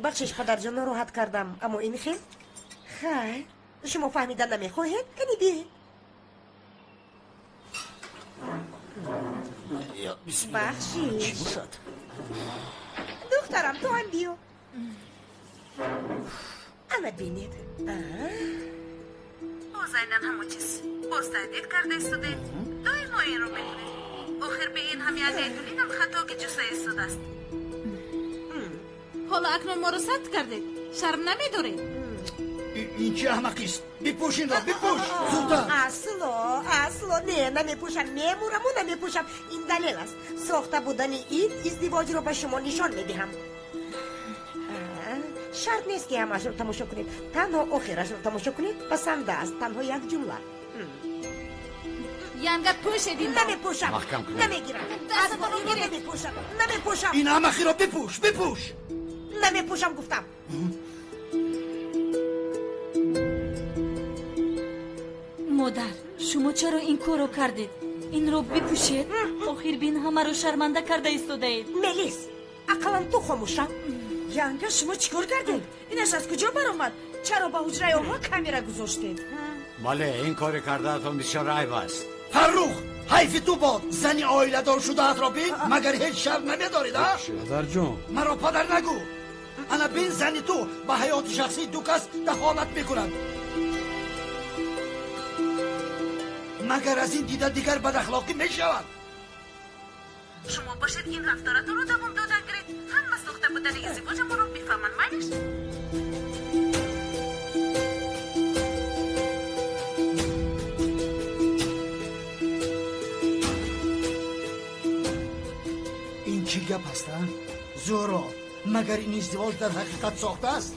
بخشش پدر جان راحت کردم، اما این خیلی شما فهمیدن نمیخواهید؟ کنی بیه بخشش دخترم تو هم بیو. اما بینید بازایدن همو چیز باز تهدید کرده ایستاده. دایر ما این رو میکنید. آخر به این همی اگه ایتونینم خطا که جسه ایستاده است. حالا اکنون ما رو سد کرده. شرم نمیداره. این چه احمقیست؟ بپوشین را بپوش زودتر. اصلا نه نمیپوشم، میمورم و نمیپوشم. این دلیل است ساخته بودن این ازدواج رو به شما نشان میدهم. شرط نیست که همش رو تماشا کنید، تنها آخرش رو تماشا کنید. پسنده است تنها یک جمله. ینگه پوشیدین. نمیپوشم، نمیگیرم، از با این نمیپوشم. این احمقی را بپوش نمیپوشم گفتم. مادر شما چرا این کارو کردید؟ این رو بپوشید. آخر بین همه رو شرمنده کرده ایستاده اید. ملیس اقلا تو خاموشم. ینگه شما چیکار کردید؟ اینش از کجا برآمد؟ چرا با حجره آنها کامیرا گذاشتید؟ بله این کار کردهتون بسیار عیب است. فرخ حیف تو باد. زنی آیله دار شده ات را بین مگر هیچ شرم نمیدارید؟ پدر جون مرا پدر نگو. انا بین زنی تو با حیات شخصی دو کس دخالت میکنند. مگر از این دیده دیگر بد اخلاقی میشود؟ شما باشید این رفتارتون رو دوام دادن گرید. همه ساخته بودن ازدواج ما رو بیفهمن مایلش. این چی گپ است؟ زورا مگر این ازدواج در حقیقت ساخته است؟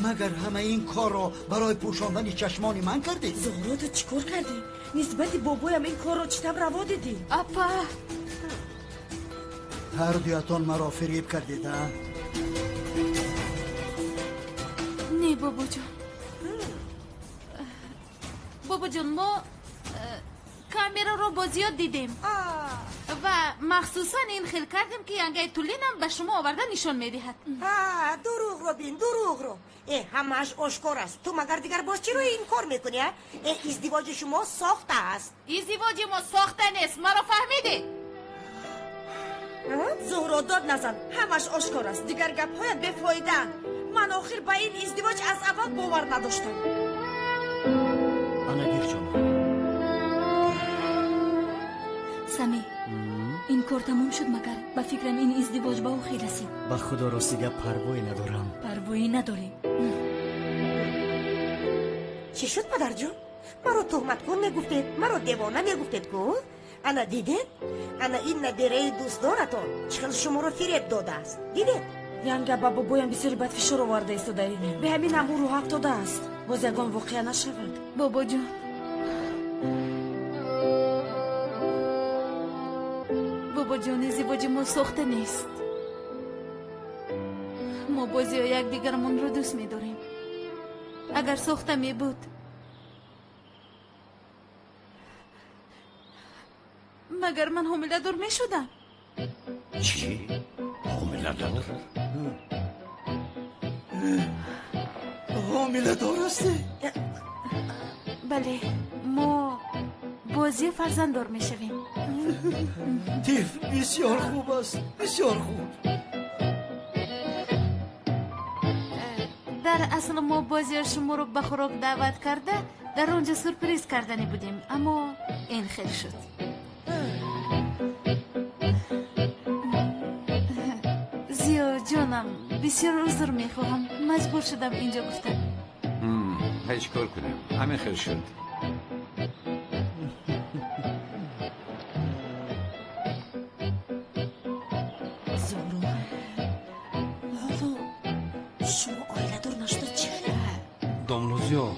مگر همه این کار را برای پوشاندن چشمان من کردی؟ زهرا تو چیکار کردی؟ نسبت بابایم این کار را چطور روا دیدی؟ اپا هر دویتان مرا فریب کردید ها؟ نه بابا جان. بابا جان ما کامیرا رو با زیاد دیدیم و مخصوصا این خیل کردیم که ینگه تولینم به شما آورده نشان میدهد. دروغ رو بین، دروغ رو. همش آشکار است. تو مگر دیگر باز چی رو این کار میکنی؟ ازدواج شما ساخته است. ازدواج ما ساخته نیست. مرا فهمیدی؟ زهرا داد نزن. همش آشکار است. دیگر گپ‌هایت بیفایده. من آخر به این ازدواج از اول باور نداشتم. انگیر جان سمی این کار تموم شد مگر با فکرم این ازدواج با او خیلی رسید. با خدا راستیگه پروایی ندارم. پروایی نداری؟ چی شد پدر جان؟ مرا تهمت کن نگفتید، مرا دیوانه نگفتید کو؟ انا دیدید؟ انا این ندیره دوست دارتون چخل شما رو فریب داده است. دیدید؟ ینگه با بابایم بسیاری بد فشار آورده ایستاده. به همین هم او رو حق داده است. باز یگان واقعا نشود. بابا جان بابا جان ازدواج ما ساخته نیست. ما بازی ها یک دیگرمون رو دوست می داریم. اگر ساخته می بود مگر من حامله دار می شدم. چی؟ حامله دار؟ حامله دار هستی؟ بله ما بازی فرزنددار می شویم. تیف بسیار خوب است، بسیار خوب. در اصل ما بازی شما رو به خوراک دعوت کرده در اونجا سورپریز کردنی بودیم اما این خیلی شد. زیا جانم بسیار عذر میخواهم مجبور شدم اینجا گفتم. هیچ کار کنیم همین خیلی شد. زهرا حالا شما آیله دار نشده چیه؟ دامنوزیا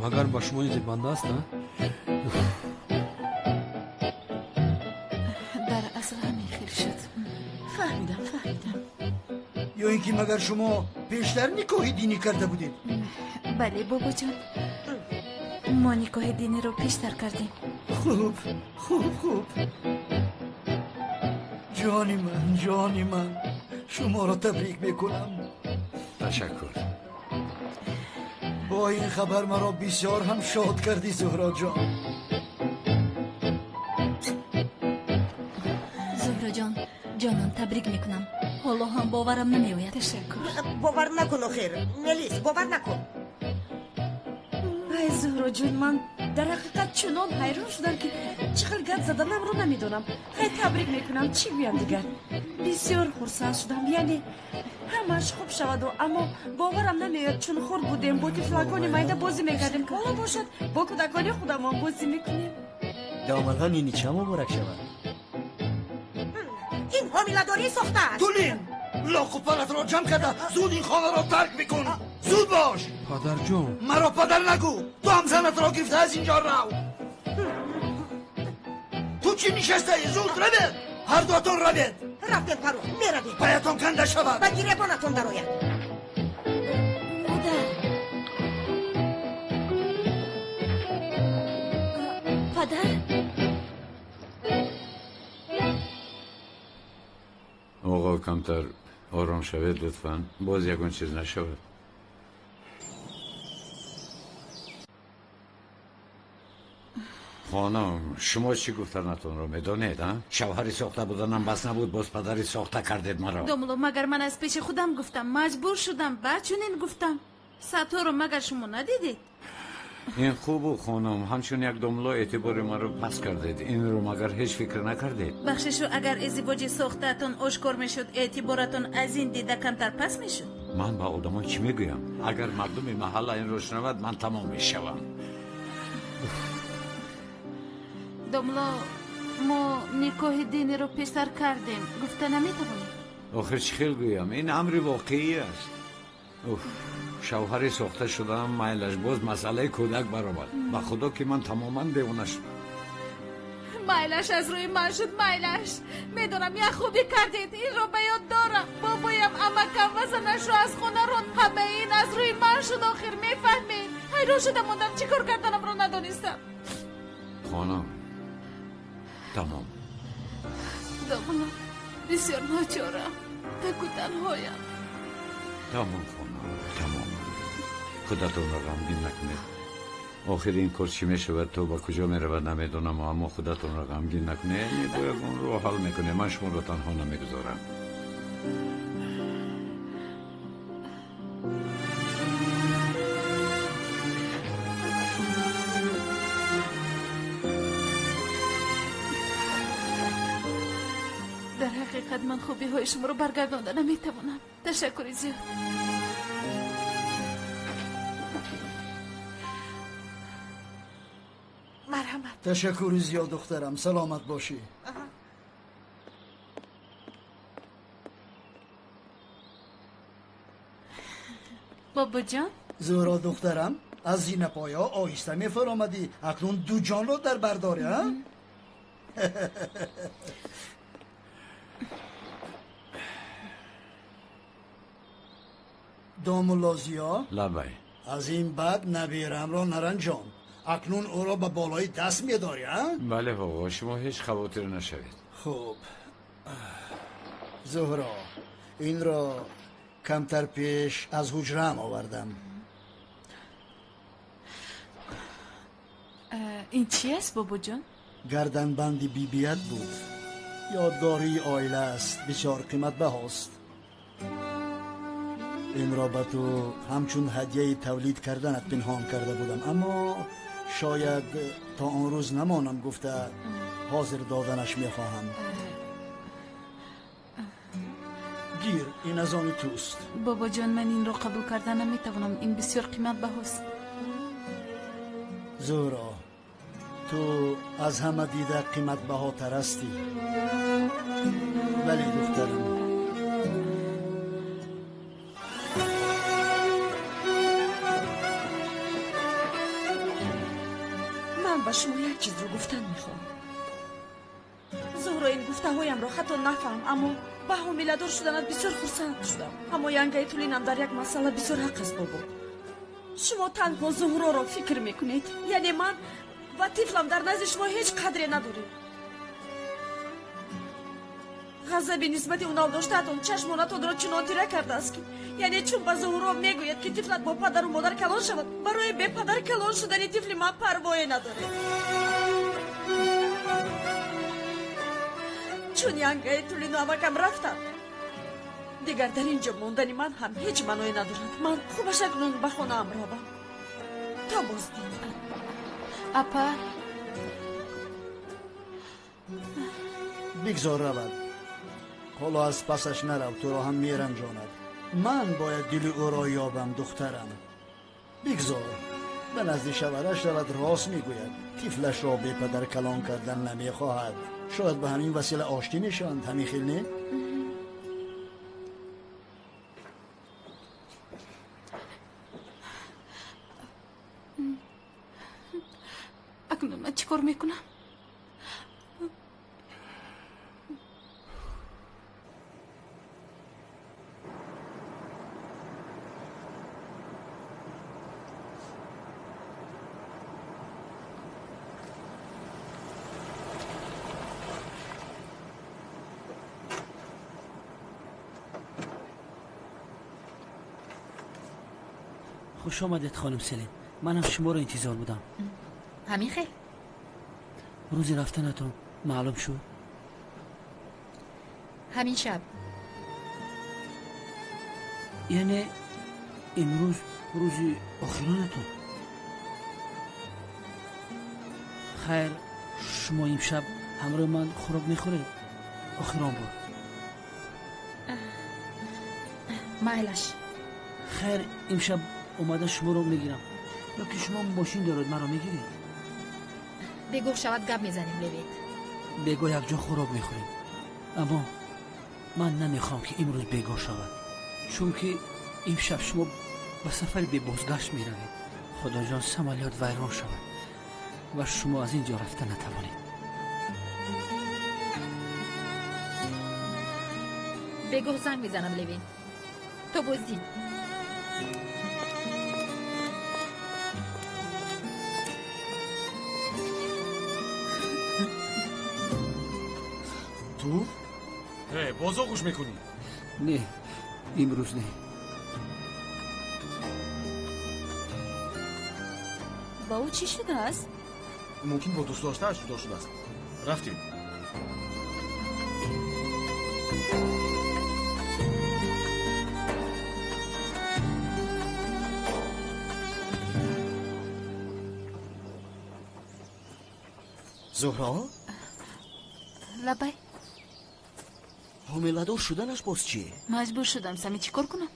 مگر با شما این بنده است نه؟ در اصل همین خیلی شد. فهمیدم. یا اینکه مگر شما پیشتر نکاح دینی کرده بودید؟ بله بابا جان ما نکاح دینی رو پیشتر کردیم. خوب جانی من شما را تبریک میکنم. تشکر. با این خبر مرا بسیار هم شاد کردی زهرا جان. زهرا جان، جانم تبریک میکنم. حالا هم باورم نمیآید. تشکر. باور نکن آخر ملیس، باور نکن. ای زهرا جون، من در حقیقت چنان حیران شدم که چقدر گپ زدنم رو نمیدونم. خیلی تبریک میکنم. چی بیان دیگر؟ بسیار خرسند شدم. یعنی همش خوب شود اما باورم نمیاد چون خورد بودیم با تفلکان مایده بازی میکردیم که حالا باشد با کودکان خودم هم بازی میکنیم. دامادان این چه مبارک شود. این حامله‌داری ساخته است. دولین لاخ و پرت را جمع کرده زود این خانه را ترک میکن. زود باش. پدر جان، مرا پدر نگو. تو هم زنت را گرفته از اینجا رو. تو چی نشسته ای؟ زود روید. هر دوتون روید. رفتن فرو میروید. پایتون کنده شود. و گریبانتون درآید. پدر؟ آقا کمتر آرام شوید لطفاً. باز یکون چیز نشود. خانم، شما چی گفتنتون رو میدونید؟ شوهری ساخته بودنم بس نبود، باز پدری ساخته کردید مرا. دوملو مگر من از پیش خودم گفتم، مجبور شدم چنین گفتم. سطح رو مگر شما ندیدید؟ این خوبه خانم، همچون یک دوملو اعتبار ما رو پس کردید. این رو مگر هیچ فکر نکردید؟ بخششو اگر ازدواج ساختتون آشکار میشد اعتبارتون از این دیده کمتر پس میشد. من با آدما چی میگویم؟ اگر مردم محل این رو شنود من تمام میشوم. دوملو ما نکاح دینی رو پسر کردیم، گفته نمیتوانیم. آخر چی خیل گویم؟ این امر واقعی است. شوهری ساخته شدم مایلش باز مسئله کودک برآمد. با خدا که من تماما دیوانه شدم. مایلش از روی من شد. مایلش میدونم یک خوبی کردید. این رو به یاد دارم. بابایم امکم و زنش رو از خونه رو همه این از روی من شد. آخر میفهمید. حیران شدم موندم چی کار کردنم رو ندانستم. خانم تمام. دوملو بسیار ناچارم. تکو تنهایم. تمام خانم تمام. خودتون را غمگین نکنید. آخر این کار چی میشود تو با کجا میرود نمیدونم، اما خودتون را غمگین نکنید. باید اون رو حل میکنه. من شما را تنها نمیگذارم. در حقیقت من خوبی های شما رو برگردانده نمیتوانم. تشکر زیاد. مرحمت. تشکر زیاد دخترم. سلامت باشی. بابا جان. زهرا دخترم از زین پایا آهسته میفر آمدی. اکنون دو جان رو در برداری ها؟ دامولازیا لبای از این بعد نبیرم را نرنجان. اکنون او را به بالای دست میداری ها؟ بله آقا، شما هیچ خواطر نشوید. خوب زهرا، این را کمتر پیش از حجرم آوردم. این چی است بابا جان؟ گردن بندی بیت بود. یادگاری آیله است. بسیار قیمت بهاست. این را به تو همچون هدیه تولید کردنت پنهان کرده بودم، اما شاید تا آن روز نمانم گفته حاضر دادنش میخواهم. گیر، این از آن توست. بابا جان من این را قبول کردن نمیتوانم. این بسیار قیمت بهاست. زهرا، تو از همه دیده قیمت بهاتر هستی. ولی دخترم، من به شما یک چیز رو گفتن میخوام. زهرا، این گفته هایم را حتی نفهم، اما به حامله دار شدنت بسیار خرسند شدم. اما ینگه تولینم در یک مسئله بسیار حق است بابا. شما تنها زهرا را فکر میکنید، یعنی من و طفلم در نزد شما هیچ قدری نداریم. ғазаби нисбати унав доштаатон чашмонатонро чунон тира кардааст ки яъне чун ба зуҳуров мегӯяд ки тифлат бо падару модар калон шавад барои бепадар калон шудани тифли ман парвое надоред чун янгаи тулину амакам рафтам дигар дар ин ҷо мондани ман ҳам ҳеҷ маъное надорад ман хубашак нун ба хонаам робам то боздин апа بگذار رود حالا از پسش نرو تو را هم میرنجاند من باید دل او را یابم دخترم بگذار به نزد شوهرش رود راست میگوید طفلش را به پدر کلان کردن نمیخواهد شاید به همین وسیله آشتی میشوند همین خیل نه؟ اکنون من چیکار میکنم؟ خوش آمدید خانم سلین منم شما رو انتظار بودم همین خیر روزی رفتنتون معلوم شد همین شب یعنی امروز روزی آخرانتون خیر شما امشب همراه من خوراک میخورید آخران بود مایلش خیر امشب اومدن شما رو میگیرم یا که شما ماشین دارید من رو میگیرید بگو شود گپ میزنیم ببید بگو یک جا خوراک میخوریم اما من نمیخوام که امروز بگو شود چون که امشب شما به سفر به بازگشت میروید خدا جان سمالیات ویران شود و شما از اینجا رفته نتوانید بگو زنگ میزنم لوین تو بزدین تو؟ بازو خوش میکنی؟ نه امروز نه با او چی شده است؟ ممکن با دوست داشتهش جدا شده است رفتیم زهرا لبای حامله‌دار شدنش باز چیه؟ مجبور شدم سمی چیکار کنم؟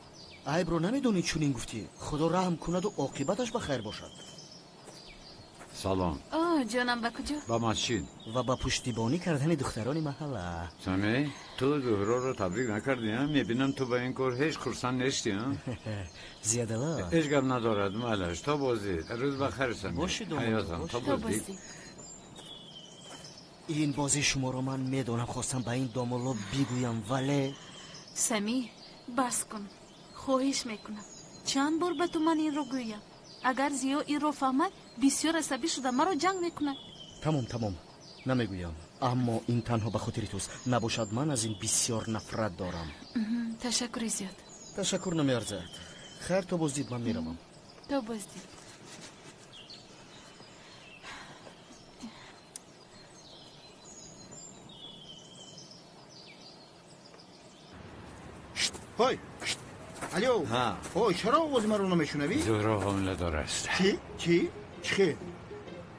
عیب رو نمیدونی چونین گفتی خدا رحم کند و عاقبتش بخیر باشد سلام جانم با کجا؟ با ماشین و با پشتیبانی کردن دختران محله سمی تو زهرا رو تبریک نکردی هم میبینم تو با این کار هیچ خرسان نشتی هم زیاده لا هیچ گم ندارد مالش تا بازید روز بخیر سمی باشید حیاتم تا بازید این بازی شما رو من میدونم خواستم به این دامالا بگویم ولی سمی بس کن خواهش میکنم چند بار به تو من این رو گویم اگر زیو این رو فهمد بسیار عصبی شده مرا جنگ میکنه تمام نمیگویم اما این تنها به خاطر توست نباشد من از این بسیار نفرت دارم تشکر زیاد تشکر نمیارزد خیر تو بازدید من میروم تو بازدید های الو ها اوه چرا آواز من رو نمیشنوی؟ زهرا حامله دار است چی؟ چی؟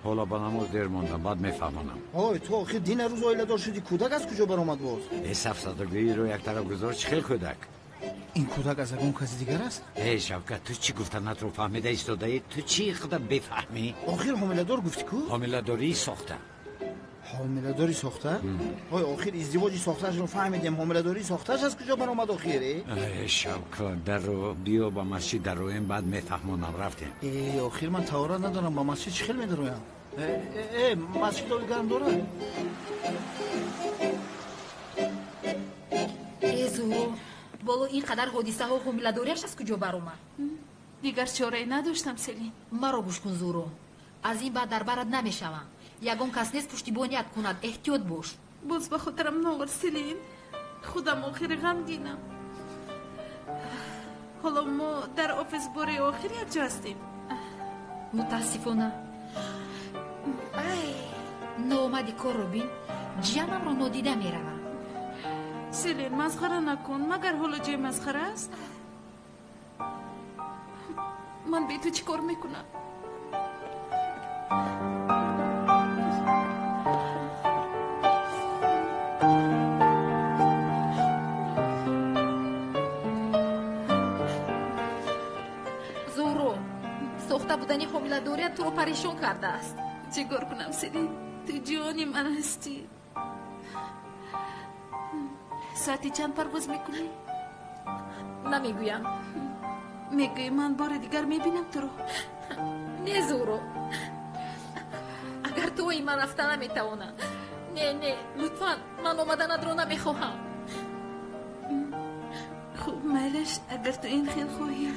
حالا با نماز دیر موندم بعد میفهمانم های تو آخه دین روز آیله دار شدی کودک از کجا برآمد باز؟ ای سفسدگی رو یک طرف گذار چخیل کودک این کودک از اون کسی دیگر است؟ ای شوکت تو چی گفتنت رو فهمیده ایستاده ای تو چی خودت بفهمی؟ آخر حامله دار گفتی کو؟ حامله داری ساخته حامله داری ساخته؟ های آخر ازدواجی ساختهش رو فهمیدیم حامله داری ساختهش از کجا برآمد آخره؟ ای شوکت در رو بیا با مسجد در رو این بعد میفهمونم رفتیم ای آخر من تورات ندارم با مسجد چی خیل میدرویم؟ ای مسجد آبی گرم داره؟ ای زهرا بالا این قدر حادثه ها حامله‌داریش از کجا برآمد دیگر چاره نداشتم سلین مرا گوش کن زهرا از این بعد در برت نمیشوم یگان کس نیست پشتیبانیت کند احتیاط باش باز به خاطرم ناغر سلین خودم آخر غمگینم. حالا ما در آفیس باره آخر یک جا هستیم. متاسفانه ناآمدی کار رو بین جیانم رو نادیده میروم. سلین مسخره نکن، مگر حالا جای مسخره است؟ من به تو چی کار میکنم؟ زورو سوخته بودنی حامله‌داریت تو رو پریشان کرده است. چیکار کنم سلین؟ تو جانی من هستی. ساعتی چند پرواز میکنی؟ نمیگویم. میگوی من بار دیگر میبینم تو رو. نه زورو، اگر تو این من رفتن نمیتوانم. نه لطفا من آمدنت رو نمیخواهم. خوب میلش اگر تو این خیل خواهی.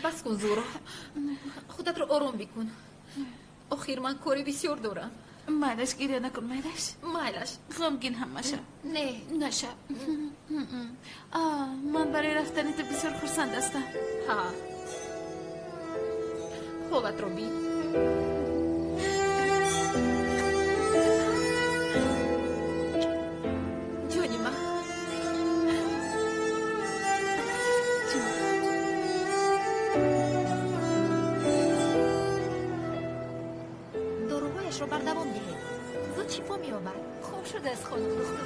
بس کن زورو، خودت رو آروم بکن. آخر من کاری بسیار دارم. میلش گریه نکن میلش. میلش غمگین هم مشه. نه نشه. من برای رفتن تو بسیار خرسند هستم. ها حالت رو بین. جونی من داروهایش رو بردوام دهید. زود شفا می‌یابد. خوب شده از خانم دختر.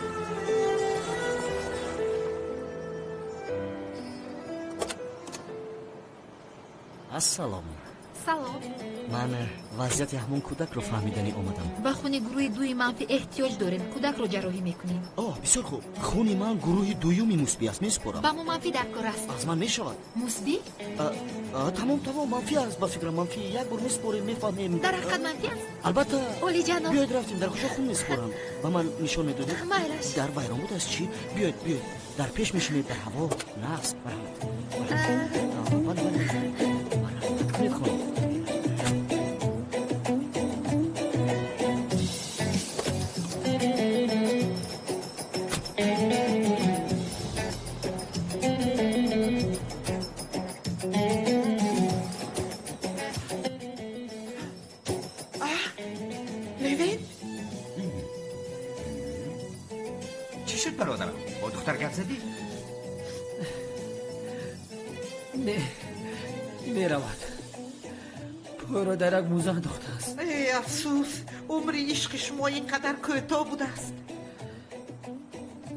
ассалом. سلام. ман вазъияти ҳамон кӯдакро фаҳмиданӣ омадам. ба хуни гурӯҳи дуи манфӣ эҳтиёҷ дорем. кӯдакро ҷарроҳӣ мекунем. бисёр хуб. хуни ман гурӯҳи дуюми мусбӣ аст, месупорам. ба мо манфӣ дар кор аст. аз ман мешавад. мусбӣ? тамом манфӣ аст. ба фикрам манфӣ. як бор месупорем, мефаҳмем. дар ҳақиқат манфӣ аст? албатта. олиҷаноб, биёед рафтем. дар куҷо хун месупорам? ба ман нишон медодед? майлаш. дар вайрон буд аст чӣ? биёед. дар пеш мешинед, дар ҳаво. нақс. لیوین چی شد برادرم؟ با دختر گپ زدی؟ نه میرود. پای درک موزه انداخته است. ای افسوس، عمر عشق شما اینقدر کوتاه بوده است.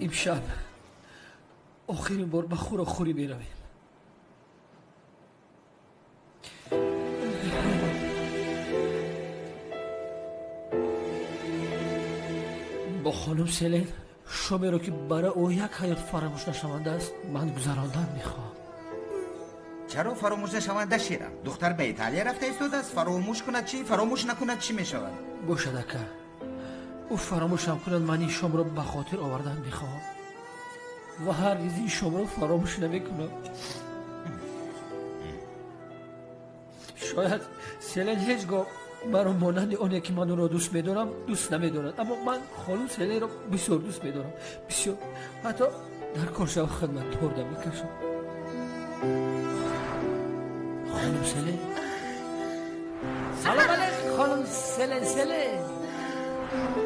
امشب آخرین بار به خوری میرویم. با خانم سلین شامی رو که برای او یک حیات فراموش نشونده است من گذراندن میخوام. چرا فراموش نشونده شیرم؟ دختر به ایتالیا رفته ایستاده است. فراموش کند چی؟ فراموش نکند چی میشود؟ باشد اکا او فراموشم کند من این شام رو به خاطر آوردن میخوام و هرگز این شام رو فراموش نمیکنم. شاید سلین هیچگاه مرا مانند آنه که من اون رو دوست میدارم دوست نمیدارد، اما من خانم سلین رو بسیار دوست میدارم، بسیار. حتی در کارشو خدمت دارده میکشم. خانم سلین سلام علیکم. خانم سلین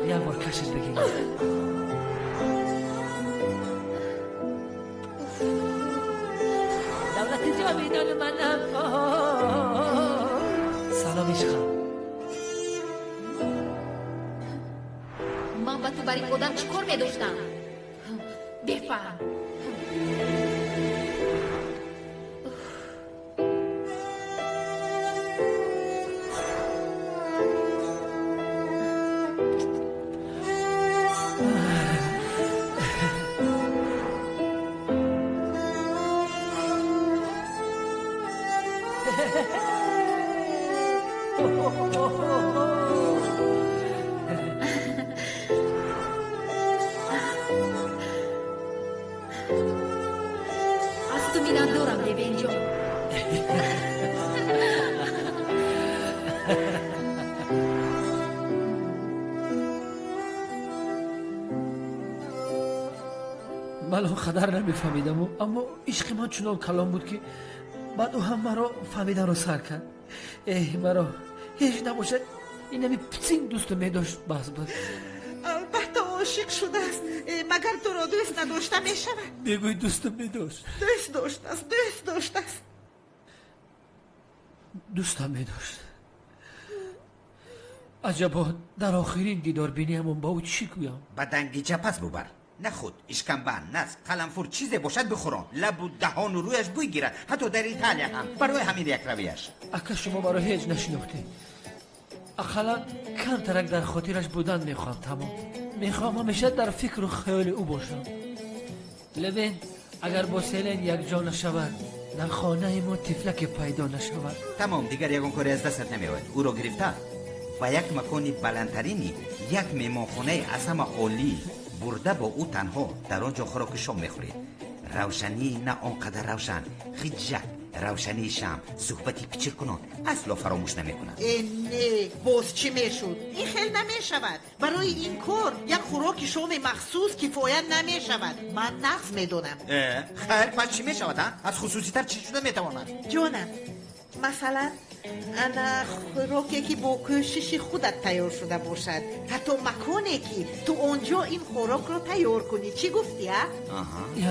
یک بار کشش بگیرید. دولت جاویدان منم. سلام عشقم. من با تو برای آدم چی کار میداشتم؟ بفهم. فهمیدن دارم لوین جان. من خدر نمیفهمیدم اما عشق من چنان کلام بود که بعد او هم مرا فهمیدن رو سر کرد. مرا هیچ نباشد این نمی پسین دوست می داشت بس بود. البته عاشق شده است مگر تو را دوست نداشته می شود. بگوی دوست می داشت. دوست داشت است دوست داشت است. دوستم می داشت. عجبا در آخرین دیدار بینی همون با او چی گویم؟ بدنگیچه پس ببر. نه خود اشکمبن نز قلمفور چیزی باشد بخورم لب و دهان و رویش بوی گیرد حتی در ایتالیا هم برای همین یک رویش. اکا شما برای هیچ نشناخته اقلا کم ترک در خاطرش بودن میخوام. تمام میخوام همیشه در فکر و خیال او باشم. لوین اگر با سیلین یک جا نشود در خانه ما تفلک پیدا نشود تمام دیگر یکون کاری از دستت نمیاد. او رو گرفته و یک مکانی بلندترینی یک میمانخانه اسم عالی برده با او تنها در آنجا خوراک شام میخورید. روشنی نه آنقدر روشن خیجک روشنی شم صحبتی پیچر کنان اصلا فراموش نمیکنن. نه باز چی میشود؟ این خیلی نمیشود. برای این کار یک خوراک شام مخصوص کفایت نمیشود. من نقص میدونم. خیر پس چی میشود؟ از خصوصی تر چی شده میتواند؟ جانم مثلا انا خوراکی که با کوشش خودت تیار شده باشد حتی مکانی که تو اونجا این خوراک رو تیار کنی. چی گفتی ها؟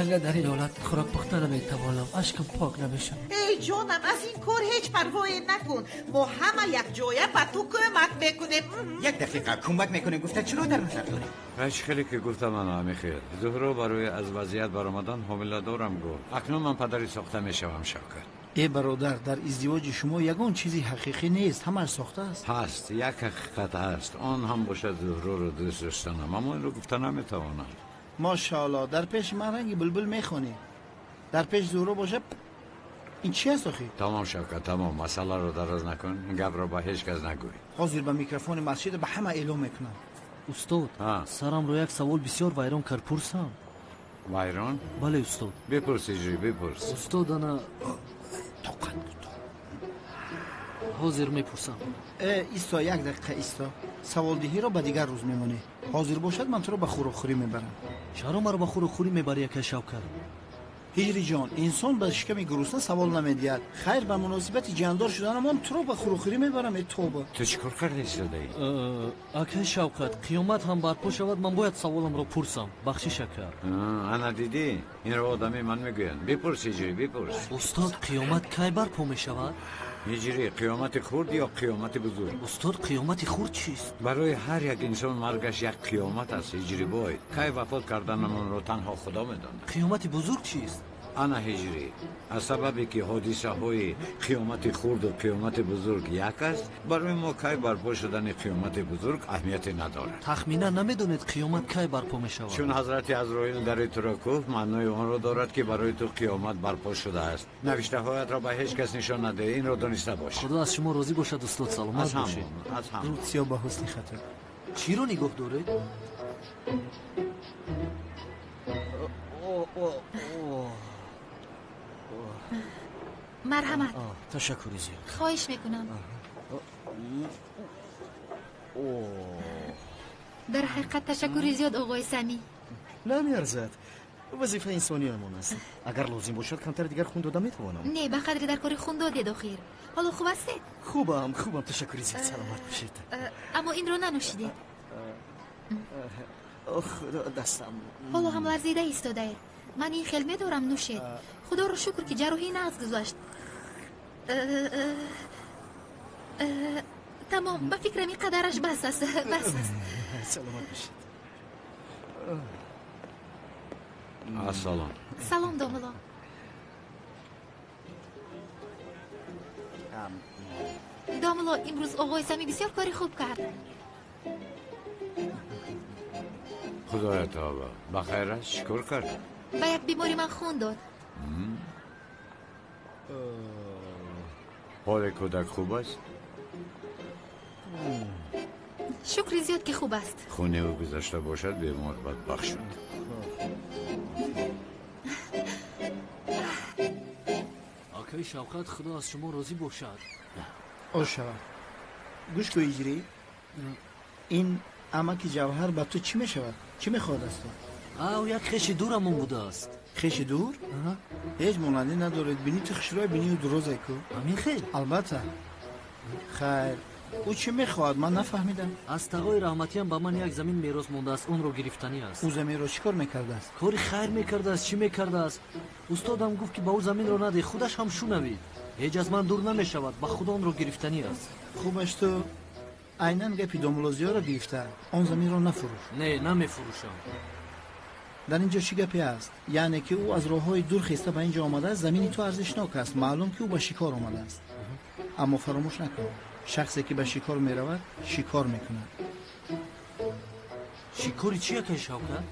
اگر در این حالت خوراک پخته نمیتوانم اشکم پاک نمیشم. ای جانم از این کار هیچ پروایی نکن. ما همه یک جایه به تو کمک میکنیم. یک دقیقه کمک میکنیم گفته چرا در نظر داری؟ هیچ خیلی که گفتم من همیخیر زهرا برای از وضعیت برآمدن حامله دارم گفت. اکنون من پدری ساخته میشوم شوکت. ای برادر در ازدواج شما یگان چیزی حقیقی نیست همش ساخته است. هست یک حقیقت هست آن هم باشد زهرا رو دوست داشتنم اما این رو گفته نمیتوانم. ماشاءالله در پیش من رنگی بلبل میخونی در پیش زهرا باشه این چی است آخی؟ تمام شوکت تمام مسئله رو دراز نکن گپ رو با هیچ کس نگوی. حاضر به میکروفون مسجد به همه اعلام میکنم. استاد سرم رو یک سوال بسیار ویران کرد پرسم. ویران؟ بله استاد. بپرس اجری بپرس. استاد انا حاضر میپرسم. ایستا یک دقیقه ایستا سوال دهی را به دیگر روز میمونه. حاضر باشد من تو را به خوراکخوری میبرم. چرا مرا به خوراکخوری میبری یک شوکر؟ هجری جان انسان به شکم گرسنه سوال نمیدهد. خیر به مناسبت جاندار شدن من تو را به خوراکخوری میبرم. ای توبه تو چیکار کردی شده ای؟ اکه شوکت قیامت هم برپا شود من باید سوالم را پرسم. بخشش کرد. انا دیدی این رو آدمی من میگویند. بپرس اجری بپرس. استاد قیامت کی برپا میشود؟ هجری قیامت خرد یا قیامت بزرگ؟ استاد قیامت خرد چیست؟ برای هر یک انسان مرگش یک قیامت است هجری بای. کی وفات کردنمون رو تنها خدا میداند. قیامت بزرگ چیست؟ انا هجری از سببی که حادثه های قیامت خرد و قیامت بزرگ یک است برای ما کی برپا شدن قیامت بزرگ اهمیتی ندارد. تخمینا نمیدونید قیامت کی برپا میشود؟ چون حضرت عزرائیل در تو را گفت معنای آن را دارد که برای تو قیامت برپا شده است. نوشته هایت را به هیچ کس نشان نده این را دانسته باش. خدا از شما راضی باشد استاد سلامت باشید. از هم رود سیاه به حسن خطر. چی رو نگاه دارید؟ مرحمت. تشکری زیاد. خواهش میکنم. در حقیقت تشکری زیاد آقای سمی. نمیارزد وظیفه انسانی همان است. اگر لازم باشد کمتر دیگر خون داده میتوانم. نه به قدری در کار خون دادید آخر. حالا خوب هستید؟ خوبم تشکری زیاد سلامت باشید. اما این رو ننوشیدید. خدا دستم. حالا هم لرزیده ایستاده. من این خیلی میدارم نوشید. خدا رو شکر که جراحی نگذاشت. تمام به فکرم این قدرش بس است. سلامت باشید. سلام. سلام داملا. داملا امروز آقای سمی بسیار کاری خوب کرد. خدایا توبه بخیرش چیکار کرد؟ به یک بیماری من خون داد. حال کودک خوب است؟ شکر زیاد که خوب است. خونه او گذاشته باشد بیمار بدبخت شد. دختری شوکت خدا از شما راضی باشد. اوشوا گوش کو ایجری این اماکی جوهر با تو چی میشود؟ چی میخواد از تو؟ او یک خش دورمون بوده است. خش دور؟ هیچ مولانی ندارد بینی تو خشرای بینی و دروزه کو؟ همین خیلی؟ البته. خیر او چی میخواد؟ من نفهمیدم. از تقای رحمتی هم با من یک زمین میراث مونده است، اون رو گرفتنی است. او زمین رو چیکار میکرده است؟ کاری خیر میکرده است. چی میکرده است؟ استادم گفت که با او زمین رو نده، خودش هم شنوید. هیچ از من دور نمیشود، با خدا اون رو گرفتنی است. خوبش تو عیناً گپی دوملوزی ها رو گرفته، اون زمین رو نفروش. نه نمیفروشم. در اینجا چی گپی است؟ یعنی که او از راههای دور خسته به اینجا آمده است. زمینی تو ارزشناک است، معلوم که او به شکار آمده است. اما فراموش نکن شخصی که به شکار می رود شکار می کند. شکاری چیه که شوکت؟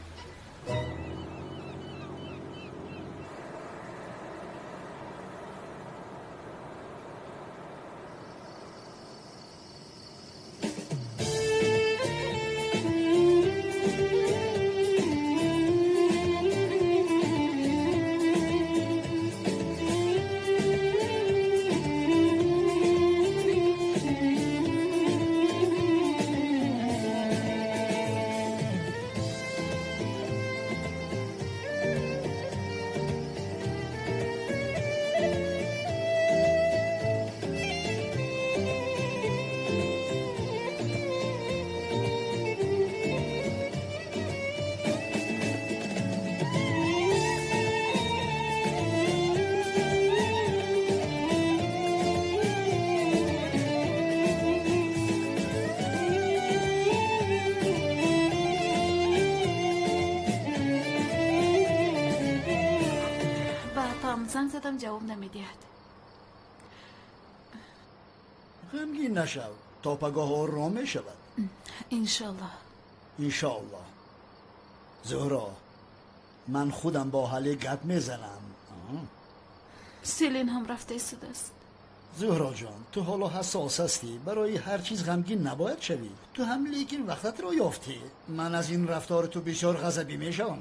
زنگ زدم جواب نمیدهد. غمگین نشو تا پگاه آرام می شود. انشالله. انشالله. زهرا من خودم با حالی گپ میزنم. سیلین هم رفته ایستاده است. زهرا جان تو حالا حساس هستی، برای هر چیز غمگین نباید شوی. تو هم لیکن وقتت رو یافتی. من از این رفتار تو بسیار غضبی میشم.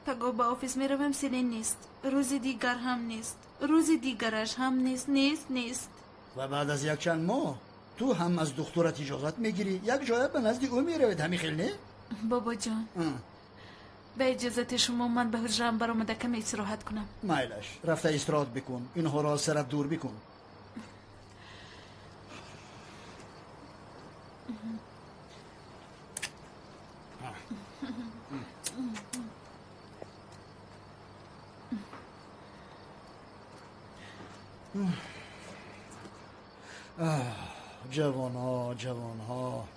پگاه با آفیس می روم سیلین نیست، روز دیگر هم نیست، روز دیگرش هم نیست. و بعد از یک چند ماه تو هم از دکترت اجازت میگیری یک جای به نزد او میروید، همین خیلی نه؟ بابا جان به اجازت شما من به حجرم برآمده کمی استراحت کنم. مایلش رفته استراحت بکن، اینها را از سرت دور بکن. جوان ها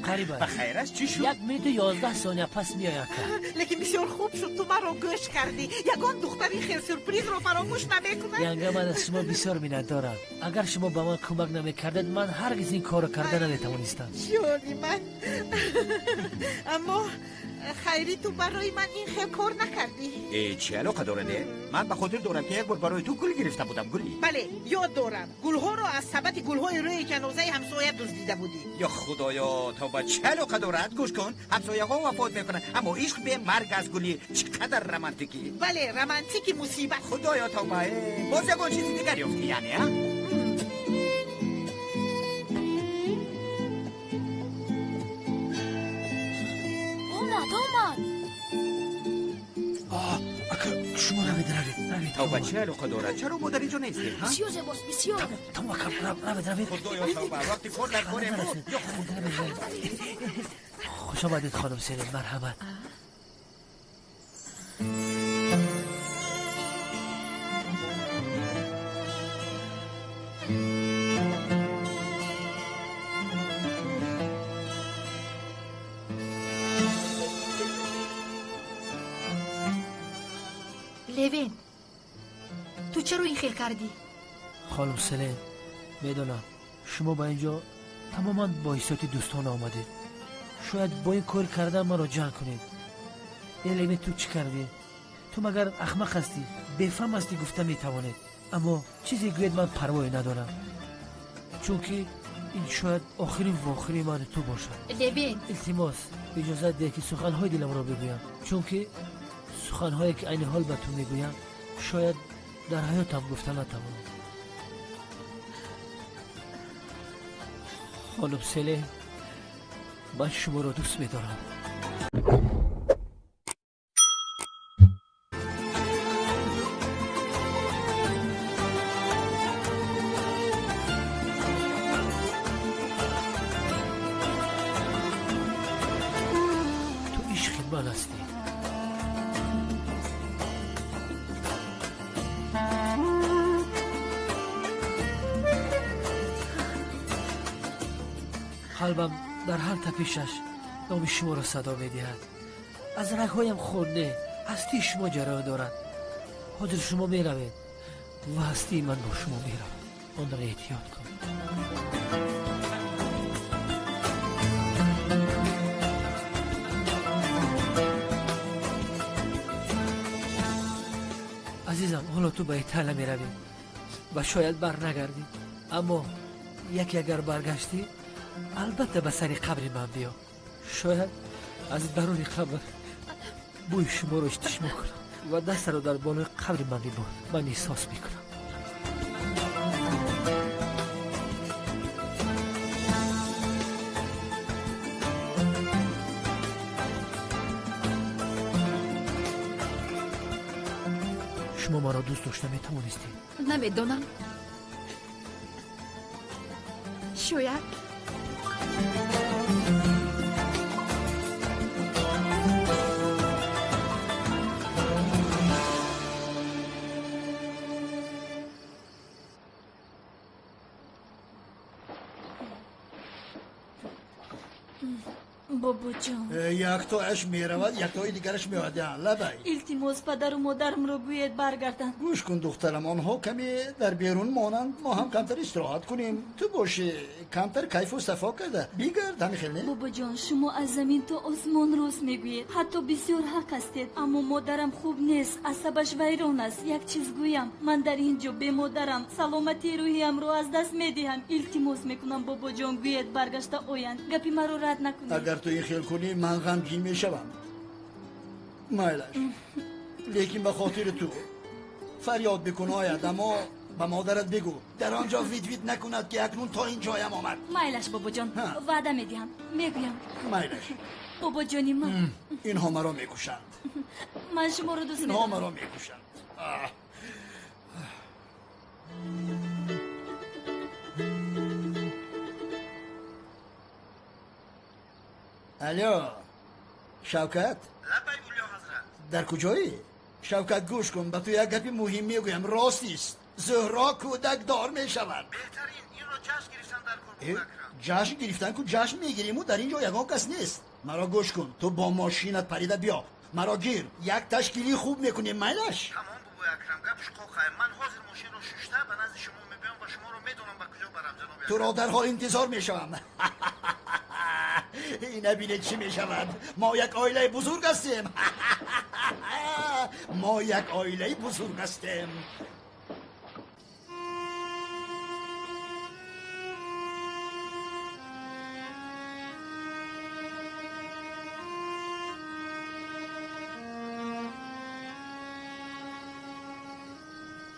قریبا بخیر است چی شد؟ 1 میده 11 ثانیه پس میآید. لیکن بسیار خوب شد تو مرا گوش کردی. یگان دختری خیلی سورپریز رو فراموش نمیکنم. ینگه من از شما بسیار منت دارم. اگر شما به من کمک نمیکردید من هرگز این کارو کرده نمیتوانستم. جانی من اما خیری تو برای من این خیلی کار نکردی. چی علاقه دارده؟ من به خاطر دارم که یک بار برای تو گل گرفته بودم. گلی؟ بله یاد دارم. گلها رو از سبت گلهای روی کنوزه همسایه دزدیده بودی. یا خدایا تا با چه علاقه دارد؟ گوش کن همسایه ها وفات میکنن اما عشق به مرگ از گلی چقدر رمانتیکی. بله رمانتیکی مصیبت. خدایا تا باز یکان چیزی دیگر یافتی یعنی ها؟ اومد اکا شما روید تا با چه علاقه دارد؟ چرا مادر اینجا نیستی؟ بسیار زیباست بسیار. تمام روید خدایا تا وقتی کار نکنه خوش آمدید خانم سیلین. مرحبا. لیوین تو چرا این خیل کردی؟ خانم سیلین میدونم شما با اینجا تماما با حیثیت دوستان آمدید. شاید با این کار کردن من رو جنگ کنید. لیوین تو چی کردی؟ تو مگر احمق هستی؟ بفهم هستی گفته میتوانید. اما چیزی گوید من پروایی ندارم، چون که این شاید آخرین و آخرین من تو باشد. ببین التماس اجازه ده که سخنهای دلم را بگویم، چون که سخنهایی که عین حال به تو میگویم شاید در حیاتم گفته نتوانم. خانم سله، من شما را دوست می‌دارم. تو عشق من هستی. قلبم در هر تپشش نام شما را صدا می‌دهد. از رگ‌هایم خورده هستی شما جریان دارد. حاضر شما می‌روید و هستی من با شما می‌رود. آن را احتیاط کن. عزیزم، حالا تو به ایتالیا می‌روی و شاید بر نگردی، اما یکی اگر برگشتی البته به سر قبر من بیا. شاید از درون قبر بوی شما رو استشمام کنم و دست رو در بالای قبر من احساس میکنم. شما ما را دوست داشته میتوانستی؟ نمیدونم، شاید. بابا جان، یک تایش میرود یک تای دیگرش میاد. لبای التماس پدر و مادرم رو گوید برگردن. گوش کن دخترم، آنها کمی در بیرون مانند، ما هم کمتر استراحت کنیم. تو باشی کمتر کیف و صفا کرده بگرد. همین خیلی. بابا جان، شما از زمین تا آسمان راست میگویید، حتی بسیار حق هستید، اما مادرم خوب نیست، عصبش ویران است. یک چیز گویم، من در اینجا به مادرم سلامتی روحیم رو از دست میدهم. التماس میکنم بابا جان گوید برگشته آیند، گپی مرا رد نکنید. اگر تو این خیال کنی من غمگین میشوم. مایلش، لیکن به خاطر تو فریاد بکن آید، اما به مادرت بگو در آنجا وید نکند که اکنون تا اینجایم آمد. مایلش بابا جان، وعده میدهم، میگویم. مایلش بابا جانی من، اینها مرا میکشند. من شما رو دوست میدارم. اینها مرا میکشند. الو شوکت؟ لبای اولیا حضرت. در کجایی؟ شوکت گوش کن، به تو یک گپی مهم میگویم، راستی است. زهرا کودک دار میشود. بهترین این رو جشن گرفتن در گربه اکرم. جشن گرفتن که جشن میگیریم و در اینجا یگان کس نیست. مرا گوش کن، تو با ماشینت پریده بیا، مرا گیر، یک تشکیلی خوب میکنیم. میلش تمام بابا اکرم، گپش قوقه. من حاضر ماشین رو ششته به نزد شما میبیام و شما رو میدونم به کجا برم جناب اکرم. تو را در حال انتظار میشوم. این بینه چی میشود؟ ما یک عائله بزرگ هستیم. ما یک عائله بزرگ هستیم.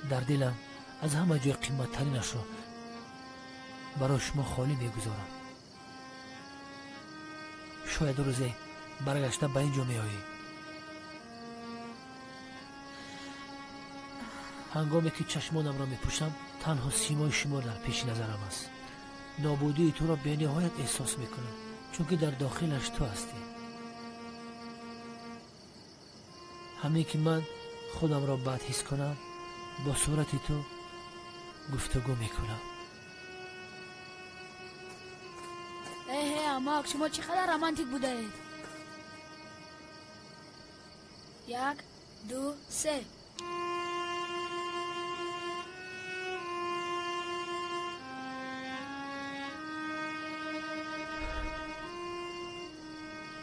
در دلم از همه جای قیمت ترینش را برای شما خالی میگذارم. شاید روزی برگشته به اینجا میایی. هنگامی که چشمانم را میپوشم تنها سیمای شما در پیش نظرم است. نابودی تو را به نهایت احساس میکنم، چون که در داخلش تو هستی. همین که من خودم را بد حس کنم با صورت تو گفتگو میکنم. اماک، شما چقدر رمانتیک بوده اید. 1 2 3.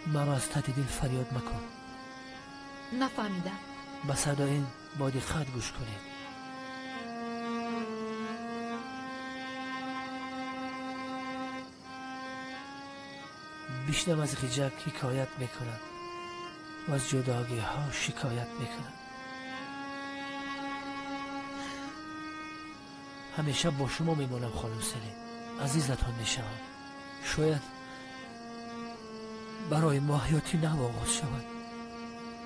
مرا از ته دل فریاد مکن. نفهمیدم. به صدای این بادی خط گوش کنید. بیشتر از غیجک حکایت میکنند و از جداگی ها شکایت میکنند. همیشه با شما میمونم خانم سلیم، عزیزتان میشوم. شاید برای ما حیاتی نو آغاز شود.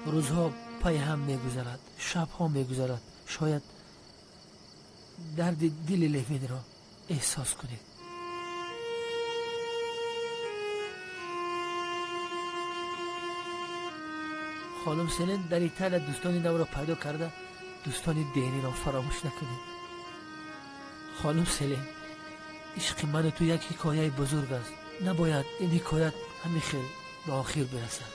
روزها پای هم میگذرد، شبها میگذرد. شاید درد دل لیوین را احساس کنید. خانم سلین در ایتالیا دوستانی نو را پیدا کرده، دوستانی دینی را فراموش نکنید. خانم سلین، عشق من تو یک حکایه بزرگ است. نباید این حکایت همین خیل به آخر برسد.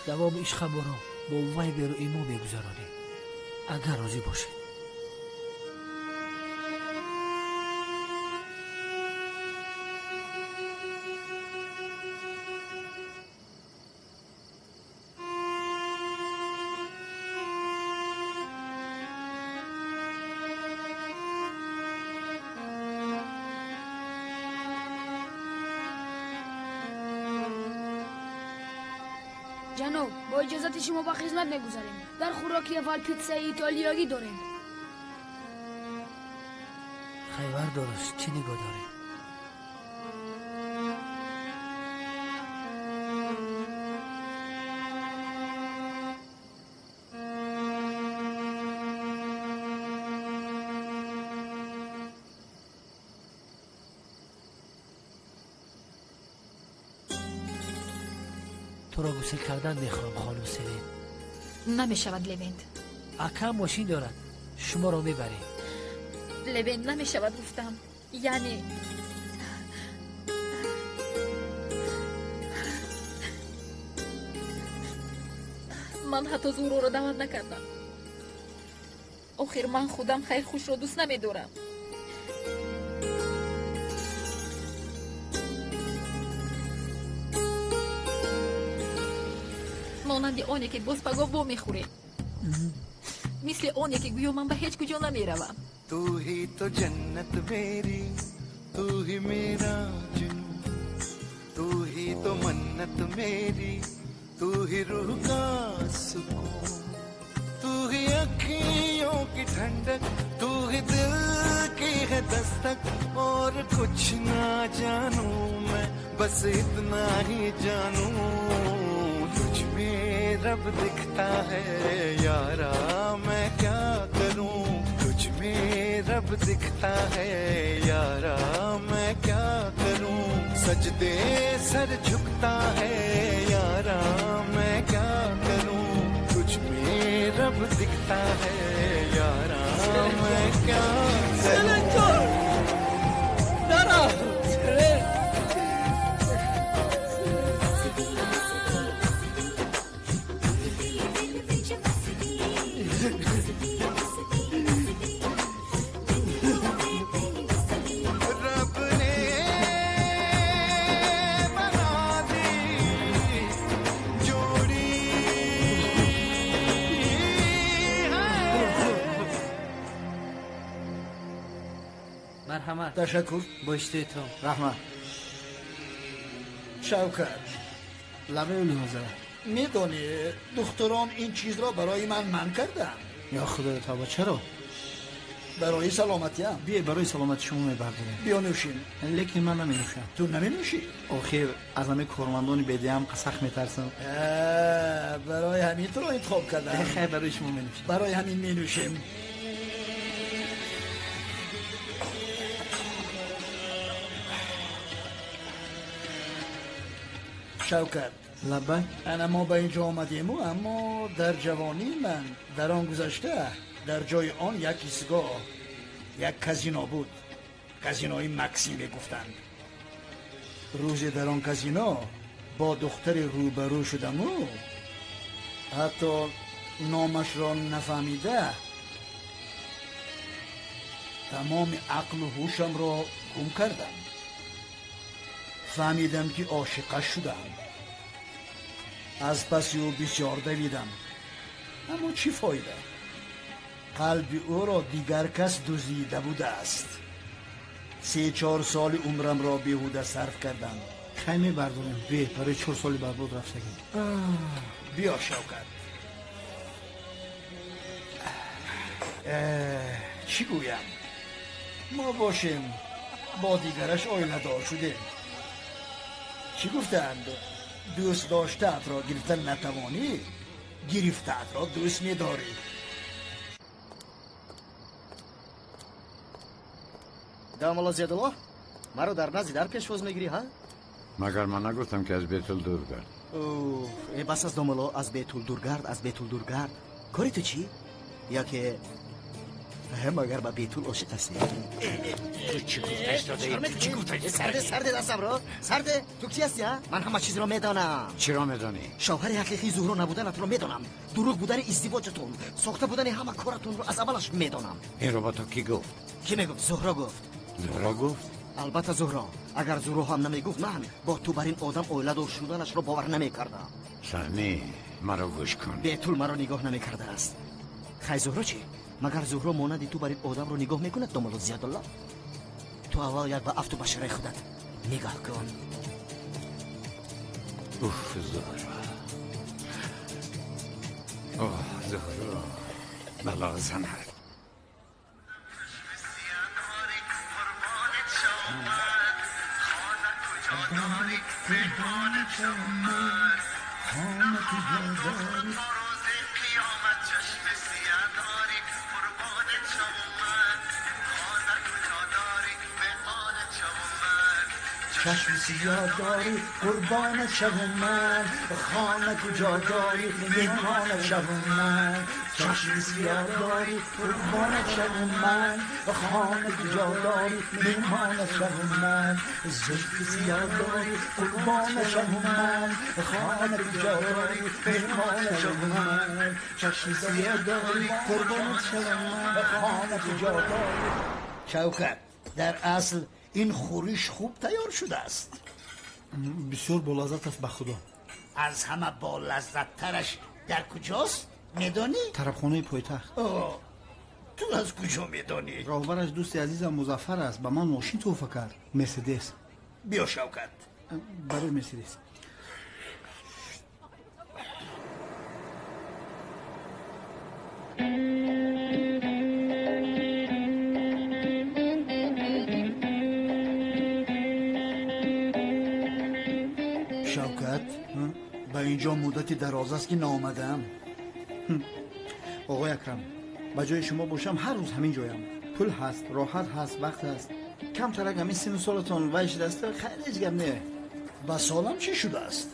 دوام عشق ما را با وی برو ایمو میگذرانید اگر راضی باشید. جناب، با اجازت شما با خدمت میگذاریم. در خوراکی اول پیتزای ایتالیایی داریم. خیبر درست چی نگاه داریم؟ تو را گسل کردن میخوام خانم سلین. نمیشود لیوند. اکا ماشین دارد، شما را میبریم. لیوند نمیشود گفتم. یعنی من حتی زورو را دعوت نکردم. آخر من خودم خیر خوش را دوست نمیدارم. مانند آنی که باز پگاه با میخوره، مثل آنی که گویا من به هیچ کجا نمیروم. तू ही तो जन्नत मेरी, तू ही मेरा जुनून, तू ही तो मन्नत मेरी, तू ही रूह का सुकून, तू ही अखियों की ठंडक, तू ही दिल की है दस्तक। और कुछ ना जानूं मैं, बस इतना ही जानूं, तुझ में रब दिखता है यारा, मैं क्या करूं। तुझ में रब दिखता है यारा, मैं क्या करूं। सजदे सर झुकता है यारा, मैं क्या करूं। तुझ में रब दिखता है यारा, मैं क्या करूं। مرحمت. تشکر. باشته تو. رحمت. شوکت لبه حاضر. میدونی دختران این چیز را برای من من کردن. یا خدا تابا چرا؟ برای سلامتیم. بیا برای سلامت شما میبرداریم. بیا نوشیم. لیکن من نمی نوشم. تو نمی نوشی؟ آخر از همه کارمندان بدیم قسخ میترسم. برای همین تو را انتخاب کردم. خیلی برای شما می نوشیم. برای همین می نوشیم. شوکت لبه ما به اینجا آمدیم اما در جوانی من در آن گذشته در جای آن یک ایستگاه یک کازینو بود. کازینوی مکسیم گفتند. روزی در آن کازینو با دختری روبرو شدم و حتی نامش را نفهمیده تمام عقل و هوشم را گم کردم. فهمیدم که عاشقش شدم. از پس او بسیار دویدم اما چی فایده؟ قلب او را دیگر کس دزدیده بوده است. 3-4 سال عمرم را بیهوده صرف کردم. کی میبرداریم؟ بی برای 4 سالی برباد رفتگی. بیا شوکت. چی گویم؟ ما باشیم با دیگرش آینه دار شدیم. چی گفتند؟ دوست داشتت را گرفتن نتوانی، گرفتت را دوست می‌داری. دامالا زیادالله مرا در نزد در پیشواز میگیری ها؟ مگر من نگفتم که از بیتول دور گرد؟ اوه بس از دامالا، از بیتول دور گرد، از بیتول دور گرد. کاری تو چی؟ یا که مگر با بیتول عاشق هستی؟ چی گفتش؟ چی گفتش؟ سرده دستم را سرده. تو کی هستی ها؟ من همه چیز را میدانم. چی را میدانی؟ شوهر حقیقی زهرا نبودنت را میدانم. دروغ بودن ازدواجتون، ساخته بودن همه کارتون رو از اولش میدانم. این رو با تو کی گفت؟ کی میگفت؟ زهرا گفت. زهرا گفت؟ البته زهرا. اگر زهرا هم نمیگفت من با تو بر این آدم اولاد شدنش را باور نمیکردم. سهمی مرا گوش کن. بیتول مرا نگاه نمیکرده است. خی زهرا چی؟ مگر زهرا مانند تو بر این آدم رو نگاه میکند؟ دامالا زیادالله تو اول یک با افت و بشره خودت نگاه کن. اوه زهرا، اوه زهرا بلا زند. چشم سیاه داری قربان شب من، خانه کجا داری مهمان شب من. چشم سیاه داری قربان شب من، خانه کجا داری مهمان شب من. زلف سیاه داری قربان شب من، خانه کجا داری مهمان شب من. چشم سیاه داری قربان شب من، خانه کجا داری. شوکت، در اصل این خورش خوب تیار شده است. بسیار با لذت است به خدا. از همه با لذت ترش در کجاست میدانی؟ طرفخانه پایتخت. تو از کجا میدانی؟ راهبرش دوست عزیزم مظفر است، به من ماشین تحفه کرد، مرسدس. بیا شوکت. برای مرسدس. شوکت، به اینجا مدتی دراز است که نامدم. آقای اکرم، به جای شما باشم هر روز همین جایم. پول هست، راحت هست، وقت هست. کم ترک همین سن و سالتون ویش دسته خیلی هیچ گپ نه. با سالم چی شده است؟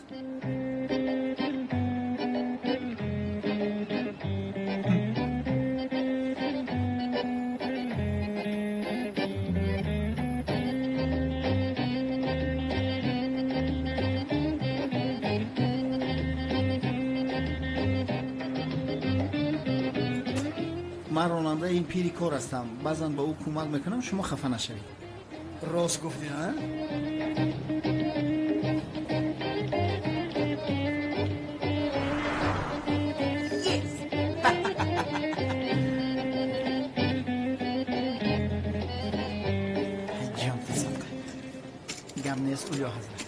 من راننده این پیری کار هستم، بعضا با او کمک میکنم شما خفه نشوید. راست گفتی نه؟ جان تزاد گم نیست اویا حضرت.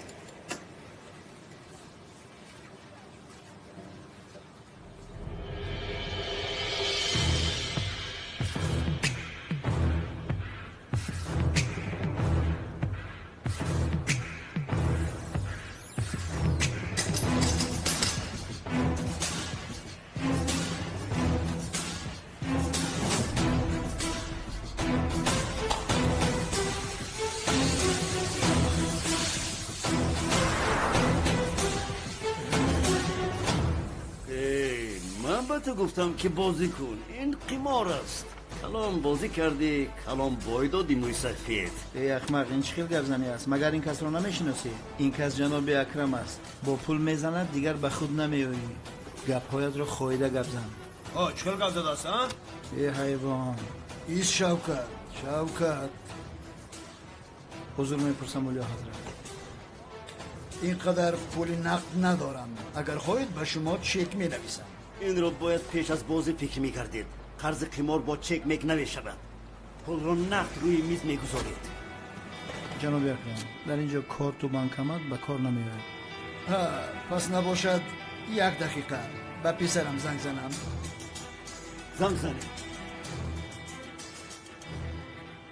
تو گفتم که بازی کن، این قمار است. کلام بازی کردی، کلام باید دادی موی سفید. ای احمق، این چه خیل گپزنی است؟ مگر این کس را نمیشناسی؟ این کس جناب اکرم است. با پول میزند دیگر به خود نمیایی. گپهایت را خواهیده گپ زن. چه خیل گپ زده است ها؟ ای حیوان، ایست شوکت. حضور میپرسم اولی حضرت. اینقدر پول نقد ندارم. اگر خواهید به شما چک می نویسم. این را باید پیش از بازی فکر میکردید. قرض قمار با چک میک نمیشود. پول را نقد روی میز میگذارید. جناب اکرم در اینجا کار تو بانکمت به کار نمیاد. پس نباشد 1 دقیقه به پسرم زنگ زنم. زنگ زنی.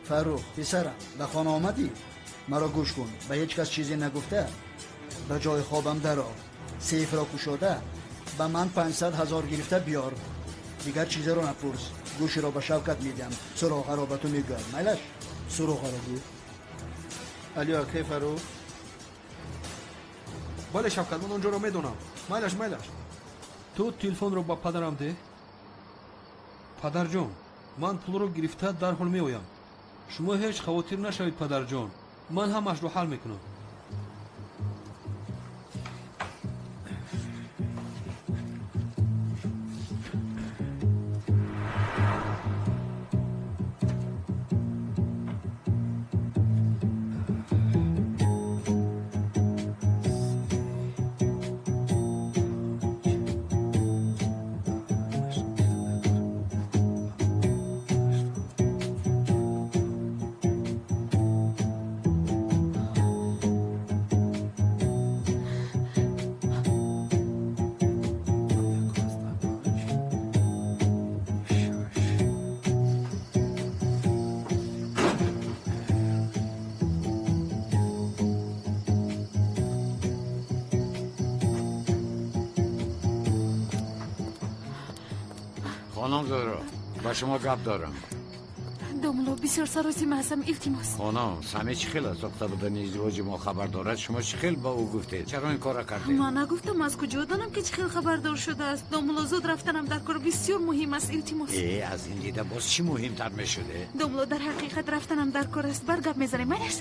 فروخ پسرم به خانه آمدی؟ مرا گوش کن، به هیچ کس چیزی نگفته. به جای خوابم درآ، سیف را گشوده به من 500,000 گرفته بیار. دیگر چیزی رو نپرس. گوشی را به شوکت میدم، سراغ را به تو میگویم. میلش سراغ را گو. علیا کی فروخ؟ بله شفقت، من اونجا رو میدونم. میلش تو تلفن رو با پدرم ده. پدر جان، من پول رو گرفته در حال میایم. شما هیچ خواطر نشوید پدر جان، من همش رو حل میکنم. خانم زهرا با شما گپ دارم. دوملو بسیار سرازی هستم. التماس خانم سمی چی خیلی از دختر بودن ازدواج ما خبر دارد؟ شما چی خیلی با او گفته؟ چرا این کار کرده؟ من نگفتم. از کجا دانم که چی خیلی خبردار شده است؟ دوملو زود رفتنم در کار بسیار مهم است. التماس از این دیده باز چی مهمتر میشده؟ دوملو در حقیقت رفتنم در کار است. بر گپ میزنیم. میلش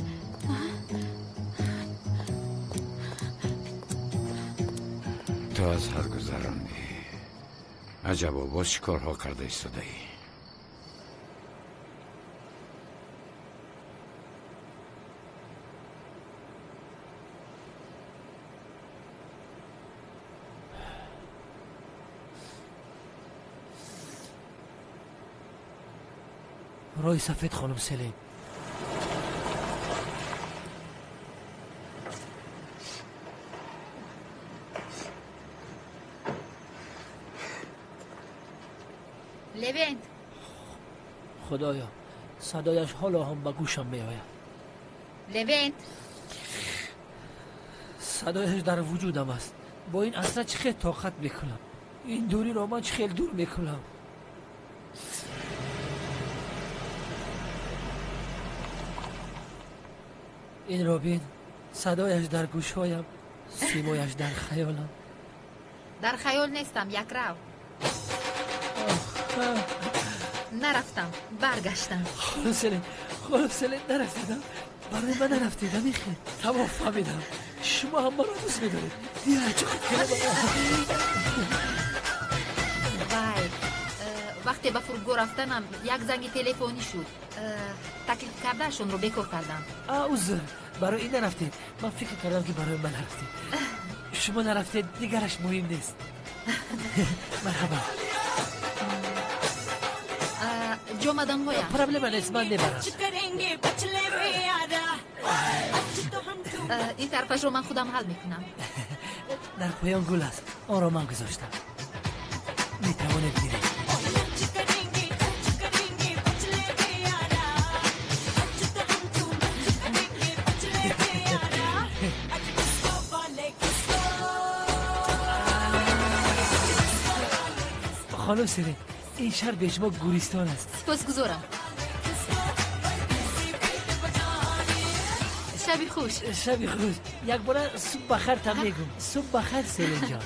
تو از هر گذراندی. عجبا باز چی کارها کرده ایستاده ای؟ رای سفید خانم سلیم. لوینت خدایا صدایش حالا هم به گوشم می آید. لوینت صدایش در وجودم است. با این اصلا چه خیلی طاقت میکنم. این دوری را من چه خیلی دور میکنم. این را بین، صدایش در گوشهایم، سیمایش در خیالم. در خیال نیستم. یک رو نرفتم، برگشتم. خانم سلیم نرفتیدم. برای من نرفتیدم. میخیر تمام فهمیدم. شما هم مرا دوست میدارید. دیگه چه وای، وقتی به فرودگاه رفتنم یک زنگ تلفنی شد. تکلیف کردهشون رو بکار کردم. عذر، برای این نرفتید. من فکر کردم که برای من نرفتید. شما نرفتید دیگرش مهم نیست. مرحبا. جو مدام هویا پرابلم نیست، من نبرم. این طرفش رو من خودم حل میکنم. در پایان گل است، آن را من گذاشتم. میتوانید گیرید. خانم سلیم، این شهر به شما گوریستان است. سپاسگزارم. شبی خوش. شبی خوش. یک بار صبح بخیر تا میگم. صبح بخیر سلیم جان.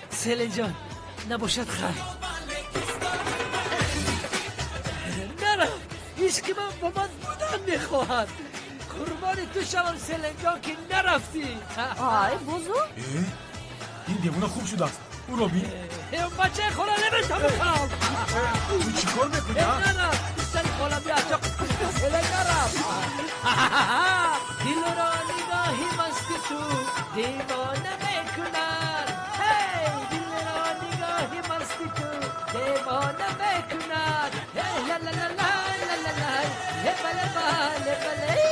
سلیم جان نباشد خیر. نرم، هیچ که من با من بودن میخواهد. قربان تو شوم سلیم جان که نرفتی. آی بزرگ این دیوونه خوب شده است. او رو بین. بچه خاله نمیتم بکنم. او چی کار میکنی؟ نرم سن خاله بیا چا سلیم نرم. دل را نگاهی مستی تو دیوانه میکنن. دل را نگاهی مستی تو دیوانه میکنن. لا لا لا لا لا لا لا لا لا لا لا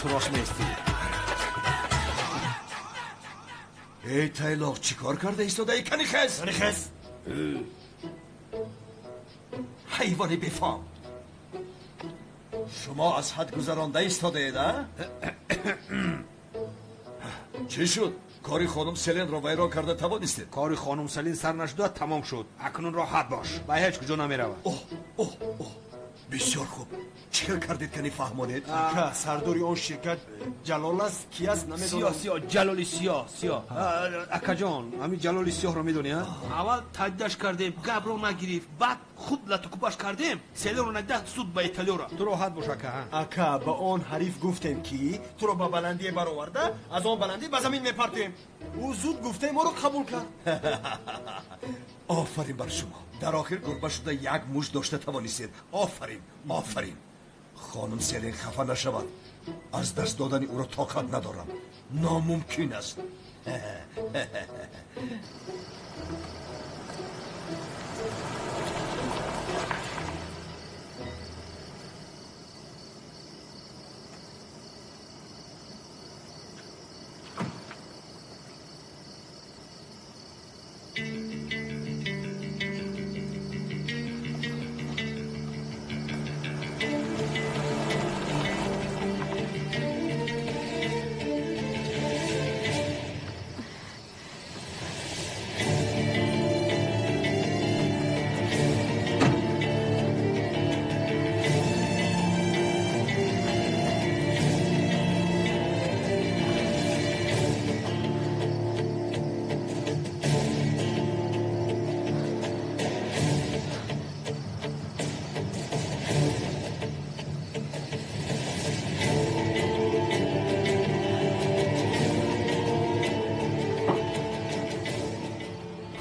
تو راست میستی. ای تایلاق چی کار کرده ایستاده ای کنیخز؟ کنیخز؟ حیوانی بفهم. شما از حد گذرانده ایستاده اید ها؟ چی شد؟ کاری خانم سلین رو ویران کرده توانستید؟ کاری خانم سلین سر نشده تمام شد. اکنون راحت باش. به هیچ کجا نمیرود. اوه بسیار خوب. چیکار کردید که نفهمانید؟ که سرداری اون شرکت جلال است کی است نمیدونم. سیاه جلالی سیاه اکا جان همین جلالی سیاه رو میدونی ها؟ اول تاییدش کردیم گپ رو نگرفت بعد خوب لطوکوبش کردیم سلین رو نده سود به ایتالیا را. تو راحت باش اکا با اون حریف گفتیم کی تو رو با بلندی برآورده از اون بلندی به زمین میپرتیم. او زود گفته ما رو قبول کرد. آفرین بر شما. در آخر گربه شده یک موش داشته توانستید. آفرین. خانم سلین خفه نشود. از دست دادن او را طاقت ندارم. ناممکن است.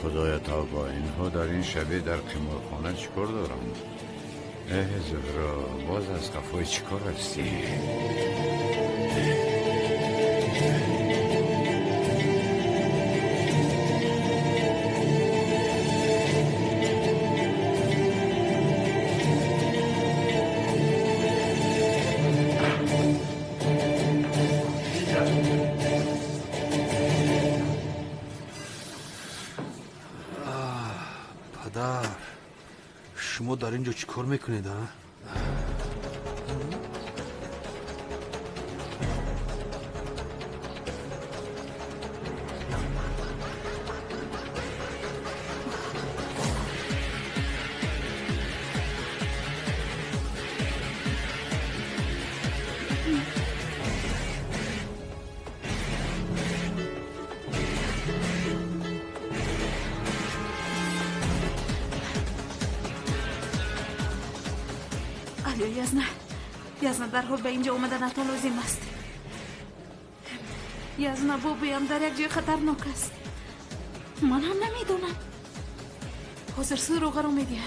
خدایا تا با اینها در این شبه در قمارخانه چیکار دارم؟ زهرا باز از قفای چیکار هستی؟ شما در اینجا چی کار میکنید ها؟ یزنا در حال به اینجا اومدن اتا لازم است. یزنا بابایم در یک جای خطرناک است. من هم نمیدونم. حاضر سروغه رو میدیم.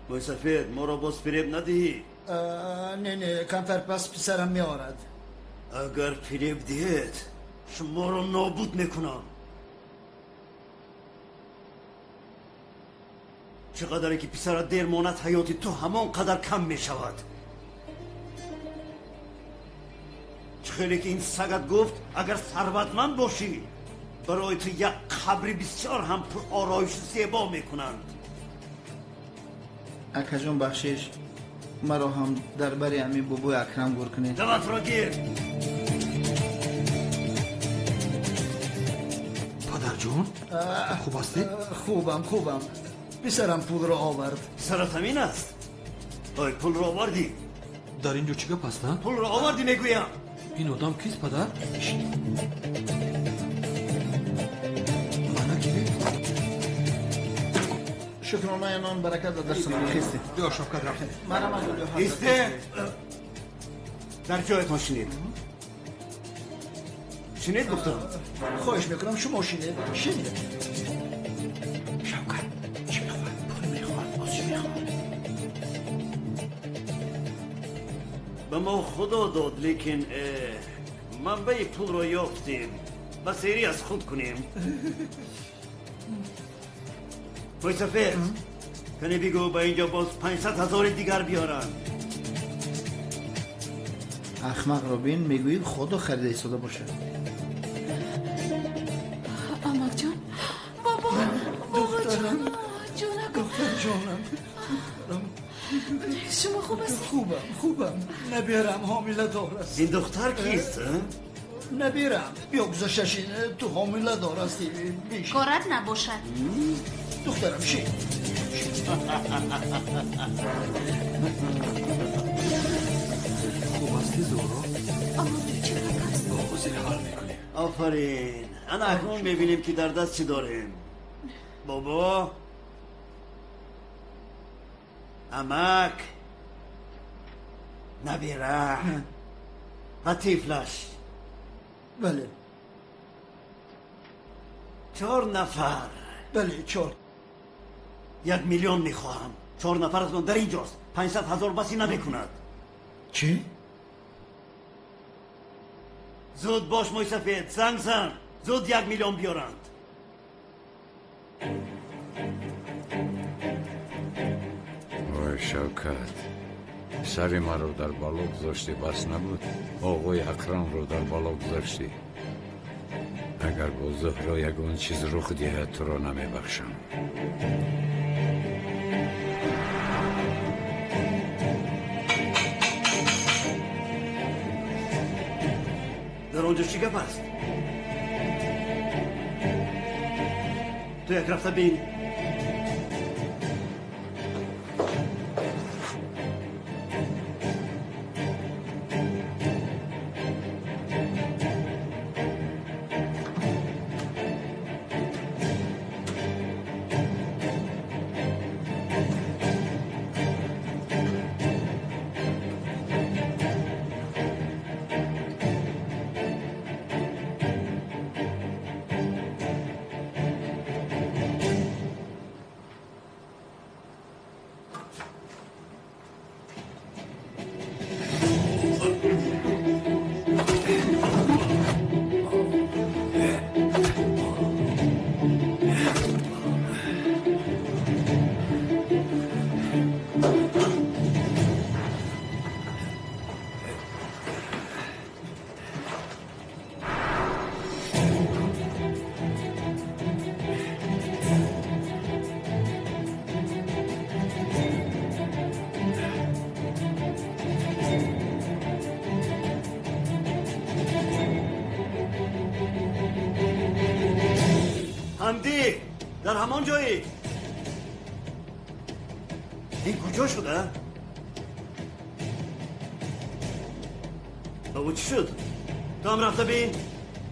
بای سفید ما را باز فریب ندهی. نه کمتر پس پسرم میارد. اگر فریب دهید شما را نابود میکنم. چقدر که پسر دیر ماند حیاتی تو همان قدر کم می شود. چخیلی که این سگت گفت اگر ثروتمند باشی برای تو یک قبری بسیار هم پر آرایش زیبا می کنند. اکا جون بخشش مرا هم در بری امی بابوی اکرم گور کنی. دوت را گیر. پدر جون خوب هستی؟ خوبم پسرم پول را آورد. پسرت همین است؟ آی پول را آوردی؟ در اینجا چی گپ هست؟ پول را آوردی میگویم. این آدم کیست پدر؟ منه کی؟ شکرانه نان برکت در سنم خیستی. بیا شفقت رفت. منم از اونجا حضرت ایسته در جایتان شنید. شنید گفتم؟ خواهش میکنم شما شنید. به ما خدا داد لیکن منبع پول را یافتیم به سیری از خود کنیم. بای سفید کنی بگو با اینجا باز 500,000 دیگر بیارن. احمق روبین میگویی خودو خریده ایستاده باشه. امک جان بابا جان دختر جانم شما خوب هستی؟ خوبم نبیرم حامله دار است. این دختر کیست؟ نبیرم بگذاشتش تو حامله دار هستی. کارت نباشد دخترم شی خوب هستی زورو؟ زیر حال میکنیم. آفرین. انا اکنون میبینیم که در دست چی داریم. بابا امک نبیره و تیفلش. بله 4 نفر. بله 4. 1 میلیون میخواهم. 4 نفرتون در اینجاست. 500,000 بسی نمیکند. چی؟ زود باش موی سفید. زنگ زن. زود 1 میلیون بیارند. وای شوکت سری ما رو در بالا گذاشتی بس نبود آقای اکرم رو در بالا گذاشتی اگر با زهرا یگان چیز رخ دهد تو را نمیبخشم در اونجا چی گپ است؟ تو یک رفته بین. حمدی در همان جایی. این کجا شده؟ بابا چی شد؟ تو هم رفته بین؟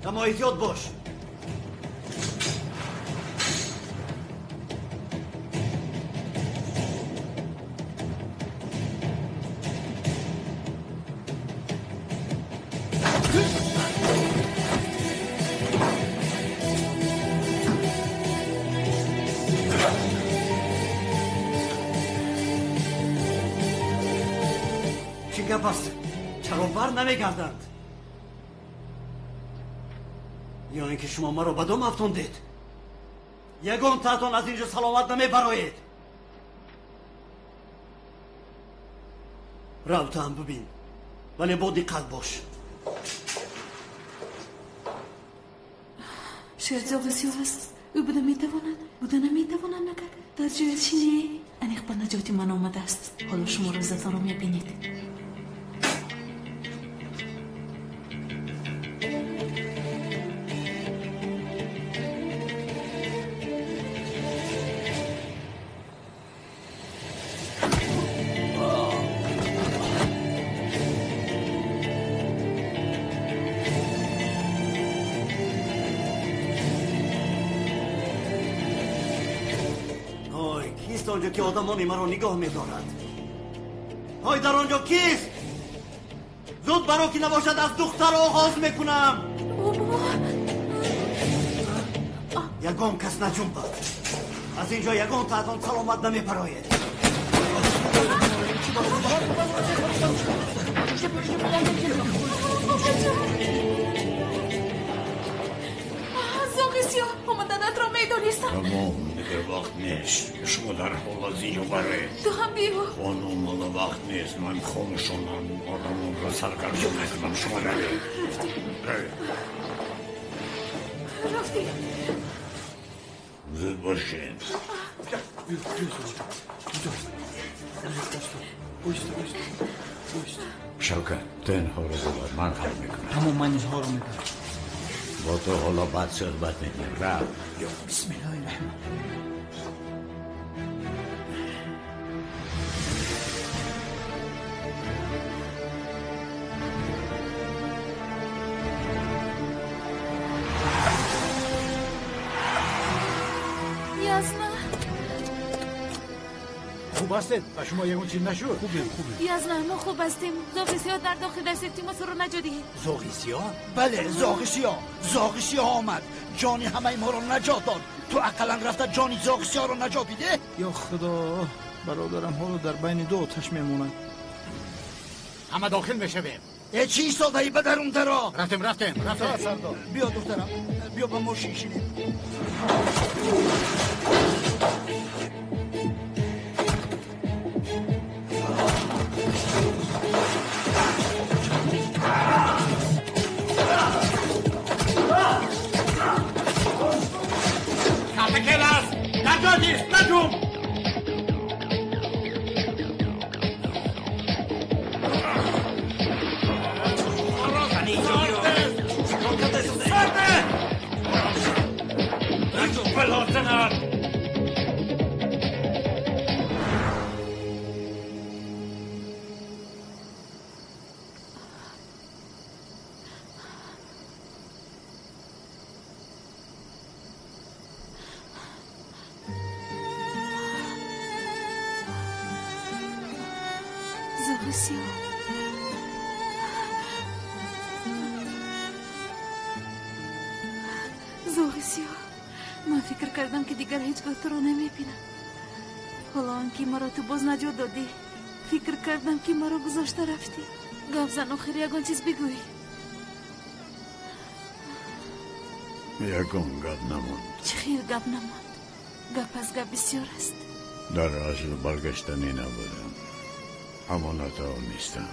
اما احتیاط باش. پس چرا بر نمیگردند؟ یا اینکه شما ما رو به دم افکندید؟ یگان تاتون از اینجا سلامت نمیبرایید. راوتا هم ببین ولی با دقت باش. شیرزا بسیار است. او بوده میتواند بوده نمیتواند نکرد. در جای چینی انیق به نجاتی من آمده است. حالا شما روزتان رو میبینید. آنجا که آدمانی مرا نگاه می‌دارد. های در آنجا کیست؟ زود برا که نباشد از دختر آغاز میکنم. یگان کس نجنبد. از اینجا یگان تاتان سلامت نمیپراید. زاغی سیاه اومدنت را میدونستم. تمام دیگه وقت نیست. شما در حال زیوبره. تو هم بیا. خانم حالا وقت نیست. من خانشانم آدمون را سرگرم نکنم. شما روید. رفتی. زود باشین. شوکت تنها رو ببر. من حل میکنم. اما من اینها رو میکنم. با تو حالا بد صحبت نمیم. رفت. بسم الله الرحمن. خوب هستید؟ و شما یه اون چیز نشد؟ خوبه. یزنه ما خوب هستیم. زاغی سیاه در داخل دستیم ما رو نجادی. زاغی سیاه؟ بله زاغی سیاه آمد. جانی همه ما رو نجات داد. تو اقلا رفته جانی زاغی سیاه رو نجات بیده؟ یا خدا برادرم ها رو در بین دو آتش میمونن. همه داخل میشویم. چی ایستاده ای بدر اون درا؟ رفتیم. بیا دخترم بیا با ما شیشینیم. زاغی سیاه من فکر کردم که دیگر هیچگاه تو رو نمیبینم. حالا آنکه مرا تو باز نجات دادی فکر کردم که مرا گذاشته رفتی. گپ زن آخر یگان چیز بگوی. یگان گپ نماند. چه خیر گپ نماند؟ گپ از گپ بسیار است. در اصل برگشتنی نبودم. امانت ها نیستم.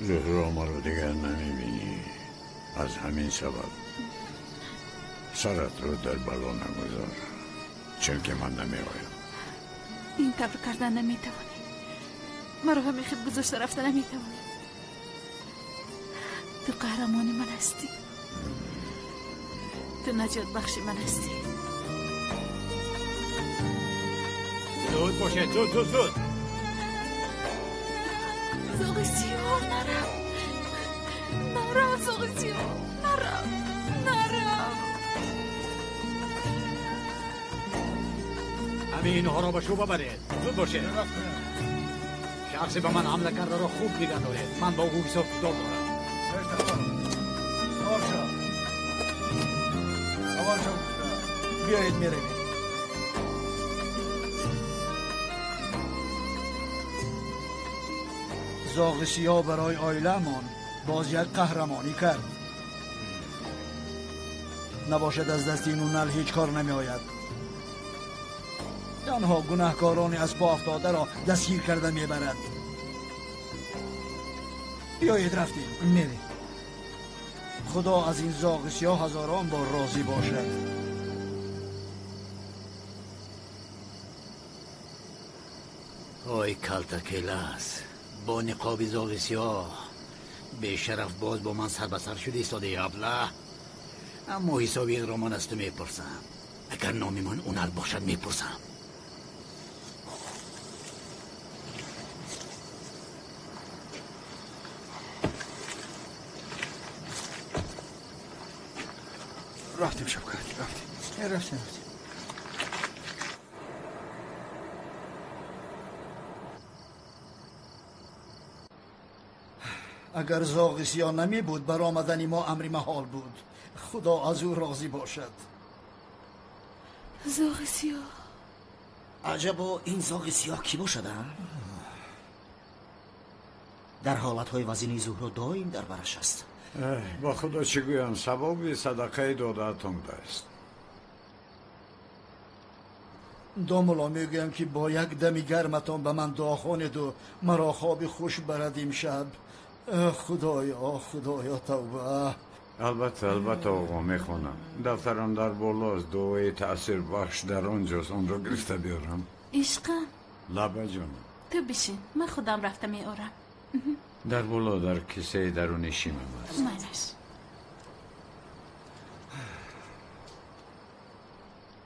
زهرا ما رو دیگر نمیبینی. از همین سبب سرت رو در بلا نگذار. چون که من نمیایم. این کار کردن نمیتوانی. مرا همه خود گذاشته رفتن نمیتوانی. تو قهرمان من هستی. تو نجات بخش من هستی. زود باشه زود زاغی سیاه نرم زاغی سیاه نرم همه اینها را به شو ببرید. زود باشه. شخصی به من حمله کرده را خوب نگه دارید. من با او حساب کتاب دارم. بیایید میرویم. زاغی سیاه برای عائله‌مان باز یک قهرمانی کرد. نباشد از دست این نل هیچ کار نمی آید. تنها گناهکاران از پا افتاده را دستگیر کرده می برد. بیایید رفتیم. میری. خدا از این زاغی سیاه هزاران بار راضی باشد. آی کلتکیلاس با نقاب زاغی سیاه به شرف باز با من سر به سر شده ایستاده ابله. اما حسابی این را من از تو میپرسم. اگر نامی من اونر باشد میپرسم. رفتیم شبکت رفتیم. اگر زاغی سیاه نمی بود بر آمدن ما امری محال بود. خدا از او راضی باشد. زاغی سیاه عجبا این زاغی سیاه کی باشد؟ در حالتهای وزینی زهرا دایم در برش است. با خدا چی گویم ثواب صدقه دادهتان است. داملا میگویم که با یک دمی گرمتان به من دعا کنید و مرا خواب خوش برد امشب. خدایا توبه. البته آقا میخونم. دفترم در بالاست، دعای تأثیر بخش در آنجاست، آن را گرفته بیارم. عشقم لبه جانم تو بشین، من خودم رفته میارم. در بالا در کیسه درون شیمم است. مالش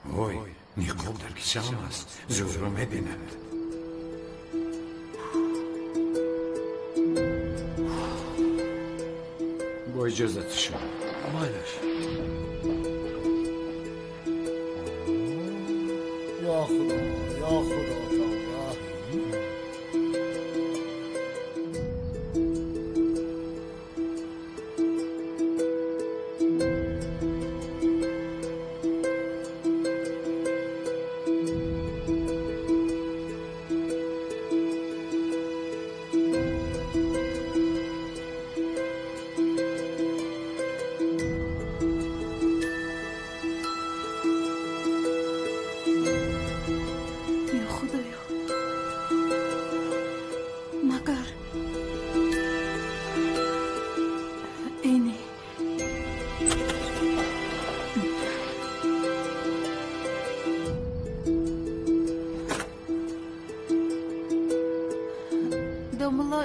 وای نقاب در کیسه هم است. زهرا میبیند. با اجازت شما. مالش یا خدا توبه.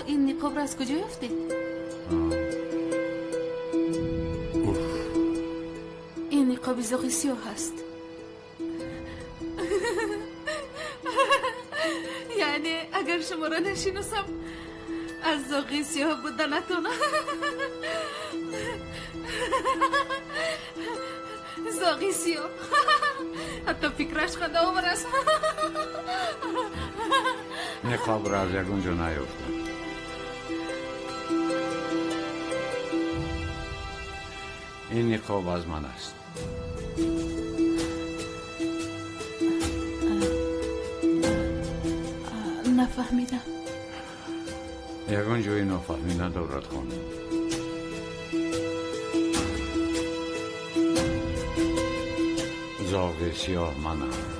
این نقاب را از کجا یافتی؟ این نقاب زاغی سیاه هست. یعنی اگر شما را نشیناسم از زاغی سیاه بودنتون. زاغی سیاه حتی فکرش خدا آور است. نقاب را از یکون جا نیافتم. این نقاب از من است. نفهمیدم. یکون جوی نفهمیدن دورت خانم. زاغ سیاه منم.